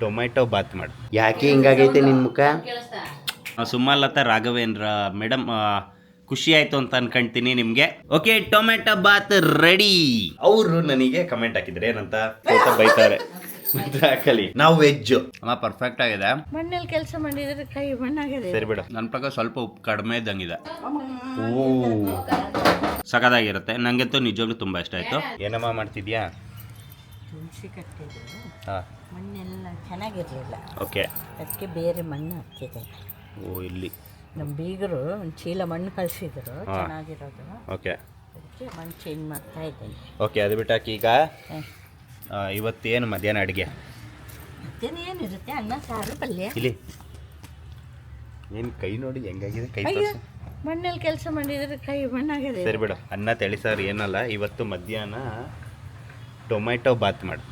Tomato Baat ಮಾಡು. ಯಾಕೆ ಹಿಂಗಾಗೈತೆ ನಿನ್ನ ಮುಖ? ಸುಮಲತಾ ರಾಘವೇಂದ್ರ ಮೇಡಮ್ ಖುಷಿ ಆಯಿತು ಅಂತ ಅನ್ಕೊಂತೀನಿ ನಿಮಗೆ. Okay, tomato bath ready. ಅವರು ನನಗೆ ಕಮೆಂಟ್ ಹಾಕಿದ್ರೆ ಏನಂತ ಬೈತಾರೆ. ಹಾಕಲಿ, ನಾವು ವೆಜ್. ಅಮ್ಮ ಪರ್ಫೆಕ್ಟ್ ಆಗಿದೆ. ಮಣ್ಣಲ್ಲಿ ಕೆಲಸ ಮಾಡಿದ್ರೆ ಕೈ ಮಣ್ಣಾಗಿದೆ. ಸರಿ ಬಿಡು, ನನ್ನ ಪ್ರಕಾರ ಸ್ವಲ್ಪ ಉಪ್ಪು ಕಡಿಮೆ ಇದ್ದಂಗಿದೆ. ಓ, ಸಖತ್ತಾಗಿರುತ್ತೆ. ನನಗಂತೂ ನಿಜವಾಗ್ಲೂ ತುಂಬ ಇಷ್ಟ ಆಯಿತು. ಏನಮ್ಮ ಮಾಡ್ತಿದ್ಯಾ? ತುಳಸಿ ಕಟ್ಟಿದ್ರು, ಹಾಂ, ಮಣ್ಣೆಲ್ಲ ಚೆನ್ನಾಗಿರಲಿಲ್ಲ. ಓಕೆ, ಅದಕ್ಕೆ ಬೇರೆ ಮಣ್ಣು ಹಾಕ್ತಿದೆ. ಓ, ಇಲ್ಲಿ ನಮ್ಮ ಬೀಗರು ಒಂದು ಚೀಲ ಮಣ್ಣು ಕಳಿಸಿದ್ರು, ಚೆನ್ನಾಗಿರೋದು. ಓಕೆ, ಅದಕ್ಕೆ ಮಣ್ಣು ಚೇಂಜ್ ಮಾಡ್ತಾ ಇದ್ದೀನಿ. ಓಕೆ, ಅದು ಬಿಟ್ಟಾಕಿ ಈಗ ಇವತ್ತೇನು ಮಧ್ಯಾಹ್ನ ಅಡುಗೆ? ಮತ್ತೇನು ಏನಿರುತ್ತೆ, ಅನ್ನ ಸಾರು ಪಲ್ಯ. ಇಲ್ಲಿ ಏನು ಕೈ ನೋಡಿ ಹೆಂಗಾಗಿದೆ, ಕೈ ಅಯ್ಯೋ, ತೋರಿಸು. ಮಣ್ಣಲ್ಲಿ ಕೆಲಸ ಮಾಡಿದರೆ ಕೈ ಮಣ್ಣಾಗಿದೆ. ಸರಿ ಬಿಡು, ಅನ್ನ ತಳಿ ಸಾರು ಏನಲ್ಲ. ಇವತ್ತು ಮಧ್ಯಾಹ್ನ ಟೊಮೆಟೊ ಬಾತ್ ಮಾಡು.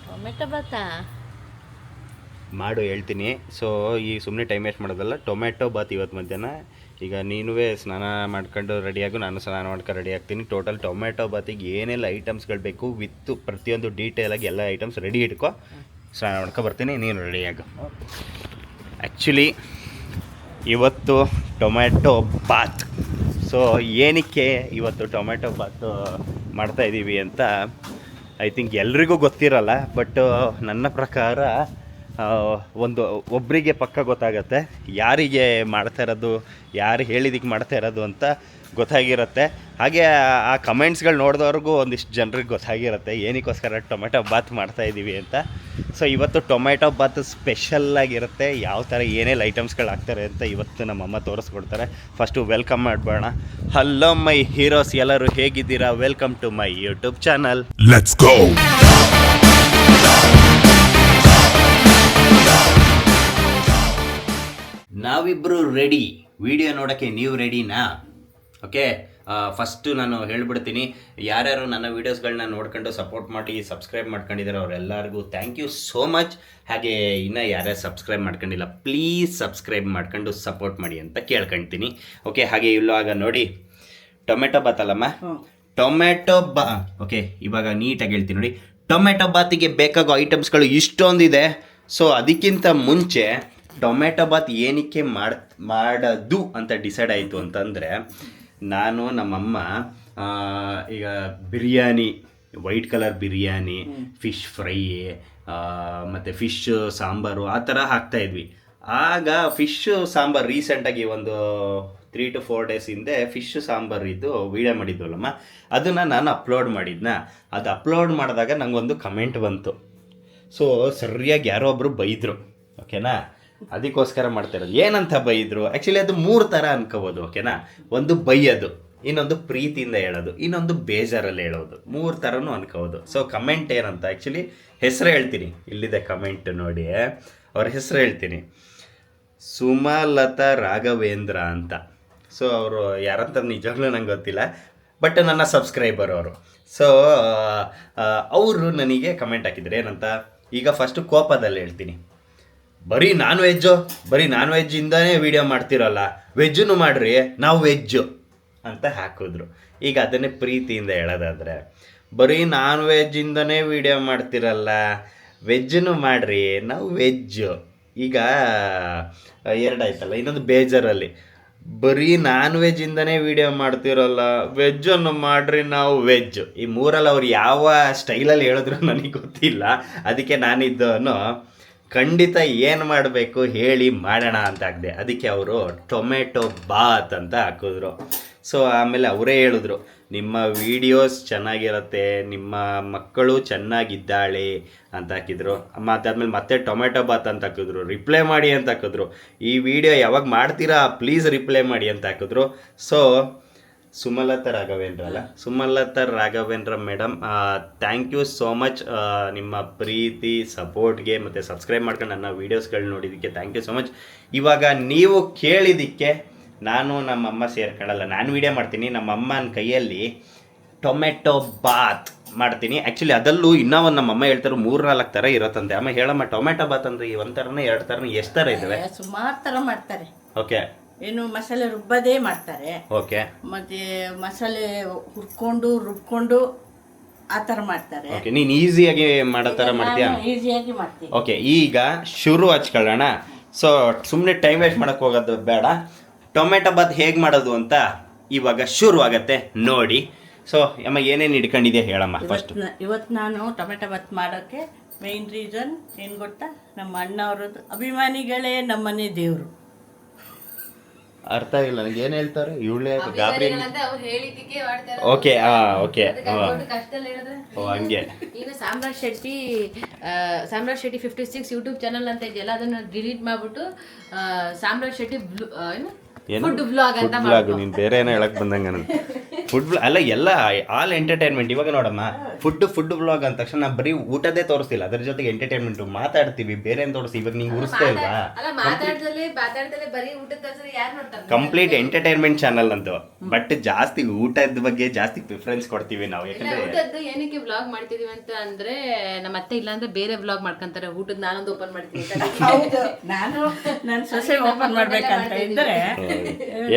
ಟೊಮೆಟೊ ಬಾತಾ ಮಾಡು, ಹೇಳ್ತೀನಿ. ಸೊ ಈ ಸುಮ್ಮನೆ ಟೈಮ್ ವೇಸ್ಟ್ ಮಾಡೋದಲ್ಲ, ಟೊಮೆಟೊ ಬಾತ್ ಇವತ್ತು ಮಧ್ಯಾಹ್ನ. ಈಗ ನೀನುವೇ ಸ್ನಾನ ಮಾಡ್ಕೊಂಡು ರೆಡಿಯಾಗು, ನಾನು ಸ್ನಾನ ಮಾಡ್ಕೊಂಡು ರೆಡಿ ಆಗ್ತೀನಿ. ಟೋಟಲ್ ಟೊಮೆಟೊ ಬಾತಿಗೆ ಏನೆಲ್ಲ ಐಟಮ್ಸ್ಗಳು ಬೇಕು ವಿತ್ ಪ್ರತಿಯೊಂದು ಡೀಟೇಲಾಗಿ ಎಲ್ಲ ಐಟಮ್ಸ್ ರೆಡಿ ಇಟ್ಕೊ. ಸ್ನಾನ ಮಾಡ್ಕೊ ಬರ್ತೀನಿ, ನೀನು ರೆಡಿಯಾಗು. ಆ್ಯಕ್ಚುಲಿ ಇವತ್ತು ಟೊಮೆಟೊ ಬಾತ್. ಸೊ ಏನಕ್ಕೆ ಇವತ್ತು ಟೊಮೆಟೊ ಬಾತ್ ಮಾಡ್ತಾಯಿದ್ದೀವಿ ಅಂತ ಐ ಥಿಂಕ್ ಎಲ್ರಿಗೂ ಗೊತ್ತಿರಲ್ಲ. ಬಟ್ ನನ್ನ ಪ್ರಕಾರ ಒಬ್ಬರಿಗೆ ಪಕ್ಕ ಗೊತ್ತಾಗತ್ತೆ ಯಾರಿಗೆ ಮಾಡ್ತಾ ಇರೋದು, ಯಾರು ಹೇಳಿದಕ್ಕೆ ಮಾಡ್ತಾ ಇರೋದು ಅಂತ ಗೊತ್ತಾಗಿರುತ್ತೆ. ಹಾಗೆ ಆ ಕಮೆಂಟ್ಸ್ಗಳು ನೋಡಿದವ್ರಿಗೂ ಒಂದಿಷ್ಟು ಜನರಿಗೆ ಗೊತ್ತಾಗಿರುತ್ತೆ ಏನಕ್ಕೋಸ್ಕರ ಟೊಮೆಟೊ ಬಾತ್ ಮಾಡ್ತಾಯಿದ್ದೀವಿ ಅಂತ. ಸೊ ಇವತ್ತು ಟೊಮೆಟೊ ಬಾತ್ ಸ್ಪೆಷಲ್ಲಾಗಿರುತ್ತೆ. ಯಾವ ಥರ ಏನೇನು ಐಟಮ್ಸ್ಗಳು ಹಾಕ್ತಾರೆ ಅಂತ ಇವತ್ತು ನಮ್ಮಮ್ಮ ತೋರಿಸ್ಕೊಡ್ತಾರೆ. ಫಸ್ಟು ವೆಲ್ಕಮ್ ಮಾಡಬೇಡ. ಹಲೋ ಮೈ ಹೀರೋಸ್, ಎಲ್ಲರೂ ಹೇಗಿದ್ದೀರಾ? Welcome to my YouTube channel. Let's go. ನಾವಿಬ್ಬರು ರೆಡಿ. ವಿಡಿಯೋ ನೋಡೋಕ್ಕೆ ನೀವು ರೆಡಿನಾ? ಓಕೆ, ಫಸ್ಟು ನಾನು ಹೇಳ್ಬಿಡ್ತೀನಿ, ಯಾರ್ಯಾರು ನನ್ನ ವೀಡಿಯೋಸ್ಗಳನ್ನ ನೋಡ್ಕೊಂಡು ಸಪೋರ್ಟ್ ಮಾಡಿ ಸಬ್ಸ್ಕ್ರೈಬ್ ಮಾಡ್ಕೊಂಡಿದ್ದಾರೆ ಅವರೆಲ್ಲರಿಗೂ ಥ್ಯಾಂಕ್ ಯು ಸೋ ಮಚ್. ಹಾಗೆ ಇನ್ನೂ ಯಾರ್ಯಾರು ಸಬ್ಸ್ಕ್ರೈಬ್ ಮಾಡ್ಕೊಂಡಿಲ್ಲ ಪ್ಲೀಸ್ ಸಬ್ಸ್ಕ್ರೈಬ್ ಮಾಡ್ಕೊಂಡು ಸಪೋರ್ಟ್ ಮಾಡಿ ಅಂತ ಕೇಳ್ಕೊಳ್ತೀನಿ. ಓಕೆ, ಹಾಗೆ ಇವಾಗ ನೋಡಿ ಟೊಮೆಟೊ ಬಾತ್ ಅಲ್ಲಮ್ಮ, ಟೊಮೆಟೊ ಓಕೆ, ಇವಾಗ ನೀಟಾಗಿ ಹೇಳ್ತೀನಿ ನೋಡಿ. ಟೊಮೆಟೊ ಬಾತಿಗೆ ಬೇಕಾಗೋ ಐಟಮ್ಸ್ಗಳು ಇಷ್ಟೊಂದಿದೆ. ಸೊ ಅದಕ್ಕಿಂತ ಮುಂಚೆ ಟೊಮೆಟೊ ಬಾತ್ ಏನಕ್ಕೆ ಮಾಡೋದು ಅಂತ ಡಿಸೈಡ್ ಆಯಿತು ಅಂತಂದರೆ, ನಾನು ನಮ್ಮಮ್ಮ ಈಗ biryani, white colour biryani, fish fry ಮತ್ತು ಫಿಶ್ ಸಾಂಬಾರು ಆ ಥರ ಹಾಕ್ತಾಯಿದ್ವಿ. ಆಗ ಫಿಶ್ ಸಾಂಬಾರು ರೀಸೆಂಟಾಗಿ ಒಂದು 3 to 4 days ಹಿಂದೆ ಫಿಶ್ ಸಾಂಬಾರು ಇದು ವೀಡಿಯೋ ಮಾಡಿದ್ವಲ್ಲಮ್ಮ, ಅದನ್ನು ನಾನು ಅಪ್ಲೋಡ್ ಮಾಡಿದ್ನ. ಅದು ಅಪ್ಲೋಡ್ ಮಾಡಿದಾಗ ನನಗೊಂದು ಕಮೆಂಟ್ ಬಂತು. ಸೊ ಸರಿಯಾಗಿ ಯಾರೋ ಒಬ್ಬರು ಬೈದರು, ಓಕೆನಾ? ಅದಕ್ಕೋಸ್ಕರ ಮಾಡ್ತಾ ಇರೋದು. ಏನಂತ ಬೈದರು? ಆ್ಯಕ್ಚುಲಿ ಅದು 3 ಥರ ಅನ್ಕೋಬೋದು, ಓಕೆನಾ? ಒಂದು ಬೈಯೋದು, ಇನ್ನೊಂದು ಪ್ರೀತಿಯಿಂದ ಹೇಳೋದು, ಇನ್ನೊಂದು ಬೇಜಾರಲ್ಲಿ ಹೇಳೋದು. 3 ಥರನೂ ಅನ್ಕೋಬೋದು. ಸೊ ಕಮೆಂಟ್ ಏನಂತ ಆ್ಯಕ್ಚುಲಿ ಹೆಸರು ಹೇಳ್ತೀನಿ, ಇಲ್ಲಿದೆ ಕಮೆಂಟ್ ನೋಡಿ, ಅವ್ರ ಹೆಸರು ಹೇಳ್ತೀನಿ, ಸುಮಲತಾ ರಾಘವೇಂದ್ರ ಅಂತ. ಸೊ ಅವರು ಯಾರಂತ ನಿಜವಾಗ್ಲೂ ನಂಗೆ ಗೊತ್ತಿಲ್ಲ, ಬಟ್ ನನ್ನ ಸಬ್ಸ್ಕ್ರೈಬರ್ ಅವರು. ಸೊ ಅವರು ನನಗೆ ಕಮೆಂಟ್ ಹಾಕಿದ್ರು ಏನಂತ. ಈಗ ಫಸ್ಟು ಕೋಪದಲ್ಲಿ ಹೇಳ್ತೀನಿ, ಬರೀ ನಾನ್ ವೆಜ್ಜಿಂದನೇ ವೀಡಿಯೋ ಮಾಡ್ತಿರಲ್ಲ, ವೆಜ್ಜನ್ನು ಮಾಡಿರಿ, ನಾವು ವೆಜ್ಜು ಅಂತ ಹಾಕಿದ್ರು. ಈಗ ಅದನ್ನೇ ಪ್ರೀತಿಯಿಂದ ಹೇಳೋದಾದರೆ, ಬರೀ ನಾನ್ ವೆಜ್ಜಿಂದನೇ ವೀಡಿಯೋ ಮಾಡ್ತಿರಲ್ಲ, ವೆಜ್ಜನ್ನು ಮಾಡಿರಿ, ನಾವು ವೆಜ್ಜು. ಈಗ 2 ಆಯ್ತಲ್ಲ. ಇನ್ನೊಂದು ಬೇಜಾರಲ್ಲಿ, ಬರೀ ನಾನ್ ವೆಜ್ಜಿಂದನೇ ವೀಡಿಯೋ ಮಾಡ್ತಿರಲ್ಲ, ವೆಜ್ಜನ್ನು ಮಾಡಿರಿ, ನಾವು ವೆಜ್ಜು. ಈ 3ರಲ್ಲಿ ಅವ್ರು ಯಾವ ಸ್ಟೈಲಲ್ಲಿ ಹೇಳಿದ್ರು ನನಗೆ ಗೊತ್ತಿಲ್ಲ. ಅದಕ್ಕೆ ನಾನಿದ್ದವನು ಖಂಡಿತ ಏನು ಮಾಡಬೇಕು ಹೇಳಿ ಮಾಡೋಣ ಅಂತ ಹಾಕಿದೆ. ಅದಕ್ಕೆ ಅವರು ಟೊಮೆಟೊ ಬಾತ್ ಅಂತ ಹಾಕಿದ್ರು. ಸೊ ಆಮೇಲೆ ಅವರೇ ಹೇಳಿದ್ರು, ನಿಮ್ಮ ವೀಡಿಯೋಸ್ ಚೆನ್ನಾಗಿರುತ್ತೆ, ನಿಮ್ಮ ಮಕ್ಕಳು ಚೆನ್ನಾಗಿದ್ದಾಳೆ ಅಂತ ಹಾಕಿದ್ರು. ಅದಾದ್ಮೇಲೆ ಮತ್ತೆ ಟೊಮೆಟೊ ಬಾತ್ ಅಂತ ಹಾಕಿದ್ರು, ರಿಪ್ಲೈ ಮಾಡಿ ಅಂತ ಹಾಕಿದ್ರು. ಈ ವಿಡಿಯೋ ಯಾವಾಗ ಮಾಡ್ತೀರಾ ಪ್ಲೀಸ್ ರಿಪ್ಲೈ ಮಾಡಿ ಅಂತ ಹಾಕಿದ್ರು. So Sumalatha Raghavendra madam, thank you so much. ನಿಮ್ಮ ಪ್ರೀತಿ ಸಪೋರ್ಟ್ಗೆ ಮತ್ತು ಸಬ್ಸ್ಕ್ರೈಬ್ ಮಾಡ್ಕೊಂಡು ನನ್ನ ವೀಡಿಯೋಸ್ಗಳು ನೋಡಿದ್ದಕ್ಕೆ ಥ್ಯಾಂಕ್ ಯು ಸೋ ಮಚ್. ಇವಾಗ ನೀವು ಕೇಳಿದ್ದಕ್ಕೆ ನಾನು ನಮ್ಮಮ್ಮ ಸೇರ್ಕೊಳ್ಳಲ್ಲ, ನಾನು ವೀಡಿಯೋ ಮಾಡ್ತೀನಿ. ನಮ್ಮಮ್ಮನ ಕೈಯಲ್ಲಿ ಟೊಮೆಟೊ ಬಾತ್ ಮಾಡ್ತೀನಿ. ಆ್ಯಕ್ಚುಲಿ ಅದರಲ್ಲೂ ಇನ್ನೂ ಒಂದು ನಮ್ಮಮ್ಮ ಹೇಳ್ತಾರೆ 3-4 ಥರ ಇರುತ್ತಂತೆ. ಅಮ್ಮ ಹೇಳಮ್ಮ, ಟೊಮೆಟೊ ಬಾತ್ ಅಂದರೆ 1 ಥರನ 2 ಥರನ ಎಷ್ಟು ಥರ ಇದ್ದಾವೆ? ಸುಮಾರು ಥರ ಮಾಡ್ತಾರೆ. ಓಕೆ, ಏನು ಮಸಾಲೆ ರುಬ್ಬದೇ ಮಾಡ್ತಾರೆ. ಓಕೆ, ಮತ್ತೆ ಮಸಾಲೆ ಹುರ್ಕೊಂಡು ರುಬ್ಕೊಂಡು ಆ ಥರ ಮಾಡ್ತಾರೆ. ಓಕೆ, ನೀನು ಈಸಿಯಾಗಿ ಮಾಡೋ ಥರ ಮಾಡ್ತೀಯಾ? ಈಸಿಯಾಗಿ ಮಾಡ್ತೀನಿ. ಓಕೆ, ಈಗ ಶುರು ಹಚ್ಕೊಳ್ಳೋಣ. ಸೊ ಸುಮ್ಮನೆ ಟೈಮ್ ವೇಸ್ಟ್ ಮಾಡೋಕ್ಕೆ ಹೋಗೋದು ಬೇಡ. ಟೊಮೆಟೊ ಬಾತ್ ಹೇಗೆ ಮಾಡೋದು ಅಂತ ಇವಾಗ ಶುರು ಆಗತ್ತೆ ನೋಡಿ. ಸೊ ಅಮ್ಮ ಏನೇನು ಇಟ್ಕೊಂಡಿದ್ಯಾ ಹೇಳಮ್ಮ ಫಸ್ಟ್. ಇವತ್ತು ನಾನು ಟೊಮೆಟೊ ಬಾತ್ ಮಾಡೋಕ್ಕೆ ಮೇನ್ ರೀಸನ್ ಏನು ಗೊತ್ತಾ, ನಮ್ಮ ಅಣ್ಣ ಅವರದ್ದು ಅಭಿಮಾನಿಗಳೇ ನಮ್ಮನೆ ದೇವರು. ಅರ್ಥ ಆಗಿಲ್ಲ ನನಗೆ, ಏನು ಹೇಳ್ತಾರೆ ಇವಳೇ ಗಾಬರಿ? ಓಕೆ ಓಕೆ ಓ ಹಂಗೆ. ಈಗ ಸಾಮ್ರಾಟ್ ಶೆಟ್ಟಿ 56 ಯೂಟ್ಯೂಬ್ ಚಾನಲ್ ಅಂತ ಇದೆಯಲ್ಲ, ಅದನ್ನ ಡಿಲೀಟ್ ಮಾಡ್ಬಿಟ್ಟು ಸಾಮ್ರಾಟ್ ಶೆಟ್ಟಿ ಫುಡ್ ಬ್ಲಾಗ್ ಅಂತ ಬ್ಲಾಗ್. ನೀನು ಬೇರೆ ಏನೋ ಹೇಳಕ್ ಬಂದಂಗ ನಾನು ಫುಡ್ ಅಲ್ಲ, ಎಲ್ಲ ಆಲ್ ಎಂಟರ್ಟೈನ್ಮೆಂಟ್. ಇವಾಗ ನೋಡಮ್ಮ, ಫುಡ್ ಬ್ಲಾಗ್ ಅಂದ ತಕ್ಷಣ ನಾವು ಬರೀ ಊಟದೇ ತೋರಿಸ್ತಿಲ್ಲ, ಅದ್ರ ಜೊತೆಗೆ ಎಂಟರ್ಟೈನ್ಮೆಂಟ್ ಮಾತಾಡ್ತೀವಿ, ಬೇರೆ ಏನು ತೋರಿಸ್ತೀವಿ. ಇವಾಗ ನಿಂಗೆ ಉರಿಸ್ತಾ ಇಲ್ವಾ? ಮಾತಾಡ್ದಲೇ ಬರೀ ಊಟದ ತೋರಿಸಿದ್ರೆ ಯಾರು ನೋಡ್ತಾರೆ? ಕಂಪ್ಲೀಟ್ ಎಂಟರ್ಟೈನ್ಮೆಂಟ್ ಚಾನಲ್ ಅಂತು. ಬಟ್ ಜಾಸ್ತಿ ಊಟದ ಬಗ್ಗೆ ಜಾಸ್ತಿ ಪ್ರಿಫರೆನ್ಸ್ ಕೊಡ್ತೀವಿ ನಾವು. ಯಾಕಂದ್ರೆ ಊಟದ್ದು ಏನಕ್ಕೆ ಬ್ಲಾಗ್ ಮಾಡ್ತಿದೀವಿ ಅಂತ ಅಂದ್ರೆ, ನಮ್ಮ ಅತ್ತೆ ಇಲ್ಲ ಅಂದ್ರೆ ಬೇರೆ ಬ್ಲಾಗ್ ಮಾಡ್ಕೊಂತಾರೆ. ಊಟದ ನಾನೊಂದು ಓಪನ್ ಮಾಡ್ತೀನಿ. ಹೌದು, ನಾನು ನನ್ನ ಸೊಸೆ ಓಪನ್ ಮಾಡ್ಬೇಕಂತ ಇದ್ರೆ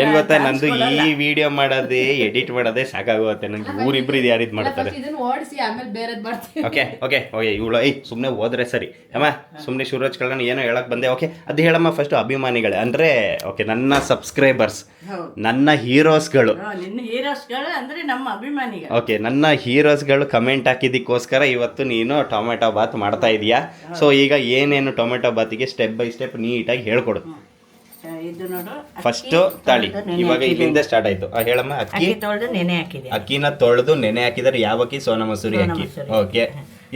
ಏನ್ ಗೊತ್ತಾ, ನಂದು ಈ ವಿಡಿಯೋ ಮಾಡೋದೇ ಎಡಿಟ್ ಮಾಡೋದೇ ಸಾಕಾಗುತ್ತೆ ನನಗೆ. ಊರಿಬ್ರು ಇದು ಯಾರಿದ್ ಮಾಡ್ತಾರೆ. ಇದನ್ನ ಓಡಿಸಿ ಆಮೇಲೆ ಬೇರೆದ್ ಮಾಡ್ತೀವಿ. ಓಕೆ ಓಕೆ ಓಕೆ ಇವಳು ಸುಮ್ಮನೆ ಹೋದ್ರೆ ಸರಿ ಅಮ್ಮ, ಸುಮ್ಮನೆ ಶುರು ಹಚ್ಕೊಳ್ಳೋಣ. ಏನೋ ಹೇಳಕ್ ಬಂದೆ. ಓಕೆ, ಅದು ಹೇಳಮ್ಮ ಫಸ್ಟ್. ಅಭಿಮಾನಿಗಳೇ ಅಂದ್ರೆ ಓಕೆ, ನನ್ನ ಸಬ್ಸ್ಕ್ರೈಬರ್ಸ್, ನನ್ನ ಹೀರೋಸ್ಗಳು, ನಿನ್ನ ಹೀರೋಸ್ಗಳು ಅಂದ್ರೆ ನಮ್ಮ ಅಭಿಮಾನಿಗಳು. ಓಕೆ, ನನ್ನ ಹೀರೋಸ್ಗಳು ಕಮೆಂಟ್ ಹಾಕಿದ್ದಕ್ಕೋಸ್ಕರ ಇವತ್ತು ನೀನು ಟೊಮೆಟೊ ಬಾತ್ ಮಾಡ್ತಾ ಇದೀಯಾ. ಸೊ ಈಗ ಏನೇನು ಟೊಮೆಟೊ ಬಾತಿಗೆ ಸ್ಟೆಪ್ ಬೈ ಸ್ಟೆಪ್ ನೀಟಾಗಿ ಹೇಳ್ಕೊಡು. ಇದು ನೋಡು, ಫಸ್ಟ್ ತಾಳಿ. ಇವಾಗ ಇಲ್ಲಿಂದ ಸ್ಟಾರ್ಟ್ ಆಯ್ತು. ಹೇಳಮ್ಮ. ಅಕ್ಕಿ ತೊಳೆದು ನೆನೆ ಹಾಕಿದೆ. ಅಕ್ಕಿನ ತೊಳೆದು ನೆನೆ ಹಾಕಿದರೆ ಯಾವ ಅಕ್ಕಿ? ಸೋನಾ ಮಸೂರಿ ಅಕ್ಕಿ. ಓಕೆ,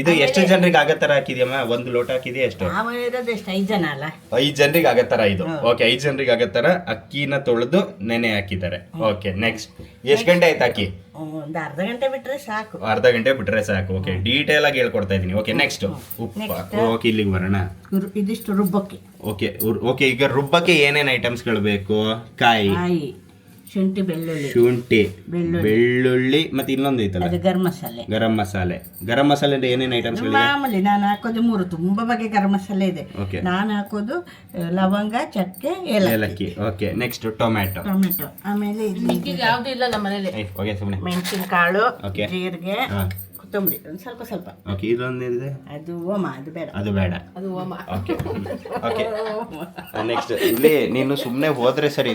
ಇದು ಎಷ್ಟು ಜನರಿಗೆ ಆಗೋ ಥರ ಹಾಕಿದ್ಯಮ್ಮ? 1 ಲೋಟ ಹಾಕಿದ್ಯಾ? ಎಷ್ಟು? ನಾವು ಇರೋದು ಎಷ್ಟು, 5 ಜನ ಅಲ್ಲ? 5 ಜನರಿಗೆ ಆಗೋ ಥರ ಇದು. ಓಕೆ, 5 ಜನರಿಗೆ ಆಗೋ ಥರ ಅಕ್ಕಿನ ತೊಳೆದು ನೆನೆ ಹಾಕಿದ್ದಾರೆ. ಓಕೆ, ನೆಕ್ಸ್ಟ್ ಎಷ್ಟು ಗಂಟೆ ಆಯ್ತು ಹಾಕಿ? ಒಂದು ಅರ್ಧ ಗಂಟೆ ಬಿಟ್ರೆ ಸಾಕು. ಅರ್ಧ ಗಂಟೆ ಬಿಟ್ರೆ ಸಾಕು. ಓಕೆ, ಡೀಟೇಲ್ ಆಗಿ ಹೇಳ್ಕೊಡ್ತಾ ಇದೀನಿ. ಓಕೆ, ನೆಕ್ಸ್ಟ್ ಉಪ್ಪು. ಓಕೆ, ಇಲ್ಲಿಗೆ ಬರೋಣ. ಇದಿಷ್ಟು ರುಬ್ಬಕ್ಕೆ. ಓಕೆ ಓಕೆ, ಈಗ ರುಬ್ಬಕ್ಕೆ ಏನೇನು ಐಟಮ್ಸ್ಗಳು ಬೇಕು? ಕಾಯಿ, ಶುಂಠಿ, ಬೆಳ್ಳುಳ್ಳಿ ಮತ್ತೆ ಇನ್ನೊಂದು ಐತಲ್ಲ, ಗರಂ ಮಸಾಲೆ. ಗರಂ ಮಸಾಲೆ ಅಂದ್ರೆ ಏನೇನು ಐಟಮ್ಸ್? ಮಾಮೂಲಿ ನಾನು ಹಾಕೋದು 3 ತುಂಬಾ ಬಗೆ ಗರಂ ಮಸಾಲೆ ಇದೆ. ನಾನು ಹಾಕೋದು ಲವಂಗ, ಚಕ್ಕೆ, ಏಲಕ್ಕಿ. Okay, next tomato. ಆಮೇಲೆ ಯಾವ್ದು ಇಲ್ಲ ನಮ್ಮ ಮನೇಲಿ. ಮೆಣಸಿನಕಾಳು, ಜೀರಿಗೆ, ಕೊತ್ತಂಬರಿ ಒಂದು ಸ್ವಲ್ಪ. ಓಕೆ, ಇದೊಂದಿದೆ, ಅದು ಓಮ, ಅದು ಬೇಡ. ಓಕೆ ಓಕೆ, ನೆಕ್ಸ್ಟ್ ಇಲ್ಲಿ ನೀನು ಸುಮ್ಮನೆ ಹೋದ್ರೆ ಸರಿ.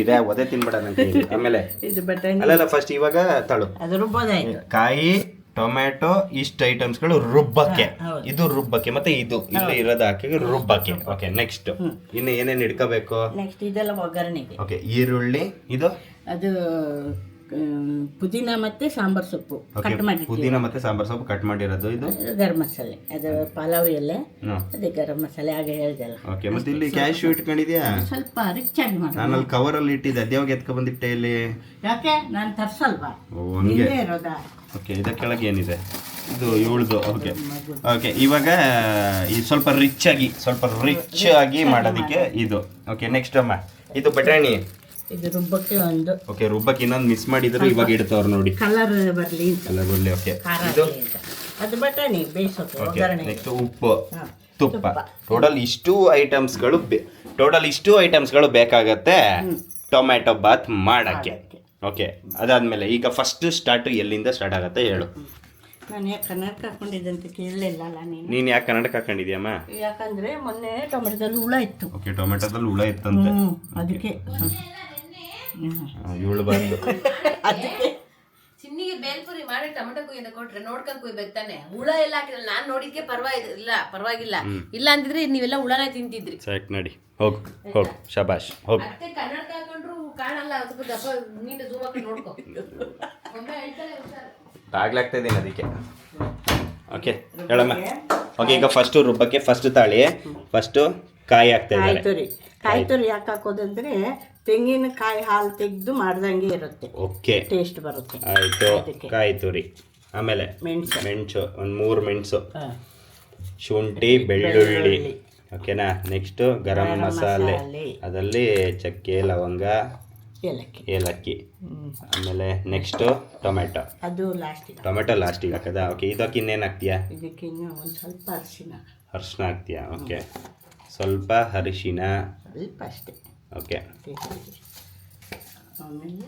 ಇದೆ ಒದೆ ತಿನ್ಬೇಡ ನಂಗೆ. ಆಮೇಲೆ ಇದು ಬಟಾಣಿ. ಅಲ್ಲ ಫಸ್ಟ್ ಇವಾಗ ತಳು. ಅದು ರುಬ್ಬೋದಾಯ್ತು. ಕಾಯಿ, ಟೊಮ್ಯಾಟೊ, ಇಷ್ಟು ಐಟಮ್ಸ್ಗಳು ರುಬ್ಬಕ್ಕೆ. ಇದು ರುಬ್ಬಕ್ಕೆ, ಮತ್ತೆ ಇದು ಇಲ್ಲಿ ಇರೋದು ಹಾಕಿ ರುಬ್ಬಕ್ಕೆ. ಓಕೆ, ನೆಕ್ಸ್ಟ್ ಇನ್ನು ಏನೇನು ಇಟ್ಕೋಬೇಕು? ನೆಕ್ಸ್ಟ್ ಇದೆಲ್ಲ ಒಗ್ಗರಣೆಗೆ. ಓಕೆ, ಈರುಳ್ಳಿ, ಇದು ಅದು ಪುದೀನ ಮತ್ತೆ ಸಾಂಬಾರ್ ಸೊಪ್ಪು ಕಟ್ ಮಾಡಿ. ಪುದೀನ ಮತ್ತೆ ಸಾಂಬಾರ್ ಸೊಪ್ಪು ಕಟ್ ಮಾಡಿರೋದು. ಇದು ಗರಂ ಮಸಾಲೆ, ಅದು ಪಲಾವ್ ಎಲೆ, ಅದೇ ಗರಂ ಮಸಾಲೆ ಹಾಗೆ ಹೇಳ್ದಲ್ಲ. ಓಕೆ, ಮತ್ತೆ ಇಲ್ಲಿ ಕ್ಯಾಶ್ಯೂ ಇಟ್ಕೊಂಡಿದ್ಯಾ? ಸ್ವಲ್ಪ ರಿಚ್ ಆಗಿ ಮಾಡಿ. ನಾನು ಅಲ್ಲಿ ಕವರ್ ಅಲ್ಲಿ ಇಟ್ಟಿದ್ದೆ, ಅದ್ಯಾವಾಗ ಎತ್ಕೊ ಬಂದಿಟ್ಟೆ ಇಲ್ಲಿ? ಯಾಕೆ ನಾನು ತರ್ಸಲ್ವಾ? ಹಂಗೆ ಇರೋದಾ? ಓಕೆ, ಇದರ ಕೆಳಗೆ ಏನಿದೆ? ಇದು ಇವಳ್ದು. ಓಕೆ ಓಕೆ, ಇವಾಗ ಇದು ಸ್ವಲ್ಪ ರಿಚ್ ಆಗಿ ಮಾಡೋದಕ್ಕೆ ಇದು. ಓಕೆ, ನೆಕ್ಸ್ಟ್ ಅಮ್ಮ, ಇದು ಬಟಾಣಿ. ಇದು ರುಬ್ಬಕ್ಕೆ ಒಂದು. ಓಕೆ, ರುಬ್ಬಕ್ಕೆ ಇನ್ನೊಂದು ಮಿಸ್ ಮಾಡಿದ್ರು, ಇವಾಗ ಇಡ್ತವ್ರು ನೋಡಿ, ಕಲರ್ ಬರಲಿ. ಓಕೆ, ಇದು ಅದು ಬಟಾಣಿ ಬೇಯಿಸೋಕೆ. ಓಕೆ, ನೆಕ್ಸ್ಟ್ ಉಪ್ಪು, ತುಪ್ಪ. ಟೋಟಲ್ ಇಷ್ಟು ಐಟಮ್ಸ್ಗಳು ಬೇಕಾಗತ್ತೆ ಟೊಮ್ಯಾಟೊ ಬಾತ್ ಮಾಡಕ್ಕೆ. ಓಕೆ, ಅದಾದ್ಮೇಲೆ ಈಗ ಫಸ್ಟ್ ಎಲ್ಲಿಂದ ಸ್ಟಾರ್ಟ್ ಆಗತ್ತೆ ಹೇಳು. ನಾನು ಯಾಕೆ ಕನ್ನಡಕ ಹಾಕೊಂಡಿದ್ದೆ ಅಂತ ಕೇಳಲಿಲ್ಲ ನೀನು ಯಾಕೆ ಕನ್ನಡಕ ಹಾಕೊಂಡಿದ್ಯಮ್ಮ? ಯಾಕಂದ್ರೆ ಮೊನ್ನೆ ಟೊಮೆಟೊದಲ್ಲಿ ಹುಳ ಇತ್ತು. ಓಕೆ, ಟೊಮೆಟೊದಲ್ಲಿ ಹುಳ ಇತ್ತಂತೆ, ಅದಕ್ಕೆ ಇವಳು ಬಂದು ಅದಕ್ಕೆ ಚಿನ್ನಿಗೆ ಬೇಲ್ಪುರಿ ಮಾಡಿ ಟೊಮೆಟೊ ಕುಯ್ಯಿಂದ ಕೊಟ್ರೆ ನೋಡ್ಕೊಂಡ್ ಕುಯ್ಬೇಕು ತಾನೆ. ಹುಳ ಎಲ್ಲ ಹಾಕಿದ್ರೆ ನಾನ್ ನೋಡಿದ್ಕೆ ಪರವಾಗಿಲ್ಲ. ಇಲ್ಲ ಅಂದಿದ್ರೆ ನೀವೆಲ್ಲ ಹುಳನ ತಿಂತಿದ್ರಿ. ಸಾಕ್ ನಡಿ, ಹೋಗು ಶಬಾಷ್, ಹೋಗು. ಮತ್ತೆ ಕನ್ನಡ ಹಾಕೊಂಡ್ರು ಕಾಣಲ್ಲ, ಅದಕ್ಕೆ ದಪ್ಪ ನೀನು ಜೂಮ್ ಹಾಕಿ ನೋಡ್ಕೊ. ಒಮ್ಮೆ ಹೇಳ್ತಾರೆ ಆಗ್ಲಾಗ್ತಾ ಇದ್ದೀನಿ ಅದಕ್ಕೆ. ಓಕೆ, ಹೇಳಮ್ಮ. ಓಕೆ, ಈಗ ಫಸ್ಟ್ ರುಬ್ಬಕ್ಕೆ ತಾಳಿ. ಫಸ್ಟ್ ಕಾಯಿ ಹಾಕ್ತಾ ಇದ್ದಾರೆ. ಕಾಯಿ ತುರಿ ಯಾಕೆ ಹಾಕೋದಂದ್ರೆ ತೆಂಗಿನಕಾಯಿ ಹಾಲು ತೆಗೆದು ಮಾಡ್ದಂಗೆ ಇರುತ್ತೆ. ಓಕೆ, ಟೇಸ್ಟ್ ಬರುತ್ತೆ. ಆಯ್ತು, ಕಾಯಿ ತುರಿ. ಆಮೇಲೆ ಮೆಣಸು, ಒಂದು 3 ಮೆಣಸು, ಶುಂಠಿ, ಬೆಳ್ಳುಳ್ಳಿ. ಓಕೆನಾ? ನೆಕ್ಸ್ಟ್ ಗರಂ ಮಸಾಲೆ, ಅದರಲ್ಲಿ ಚಕ್ಕೆ, ಲವಂಗ, ಏಲಕ್ಕಿ. ಆಮೇಲೆ ನೆಕ್ಸ್ಟ್ ಟೊಮೆಟೊ. ಅದು ಲಾಸ್ಟಿಗೆ. ಟೊಮೆಟೊ ಲಾಸ್ಟಿಗೆ ಹಾಕದಾ? ಓಕೆ, ಇದಕ್ಕೆ ಇನ್ನೇನು ಹಾಕ್ತೀಯಾ? ಇದಕ್ಕೆ ಇನ್ನೂ ಒಂದು ಸ್ವಲ್ಪ ಅರಿಶಿನ ಹಾಕ್ತೀಯಾ? ಓಕೆ, ಸ್ವಲ್ಪ ಅರಿಶಿನ, ಸ್ವಲ್ಪ ಅಷ್ಟೇ. ಓಕೆ, ಆಮೇಲೆ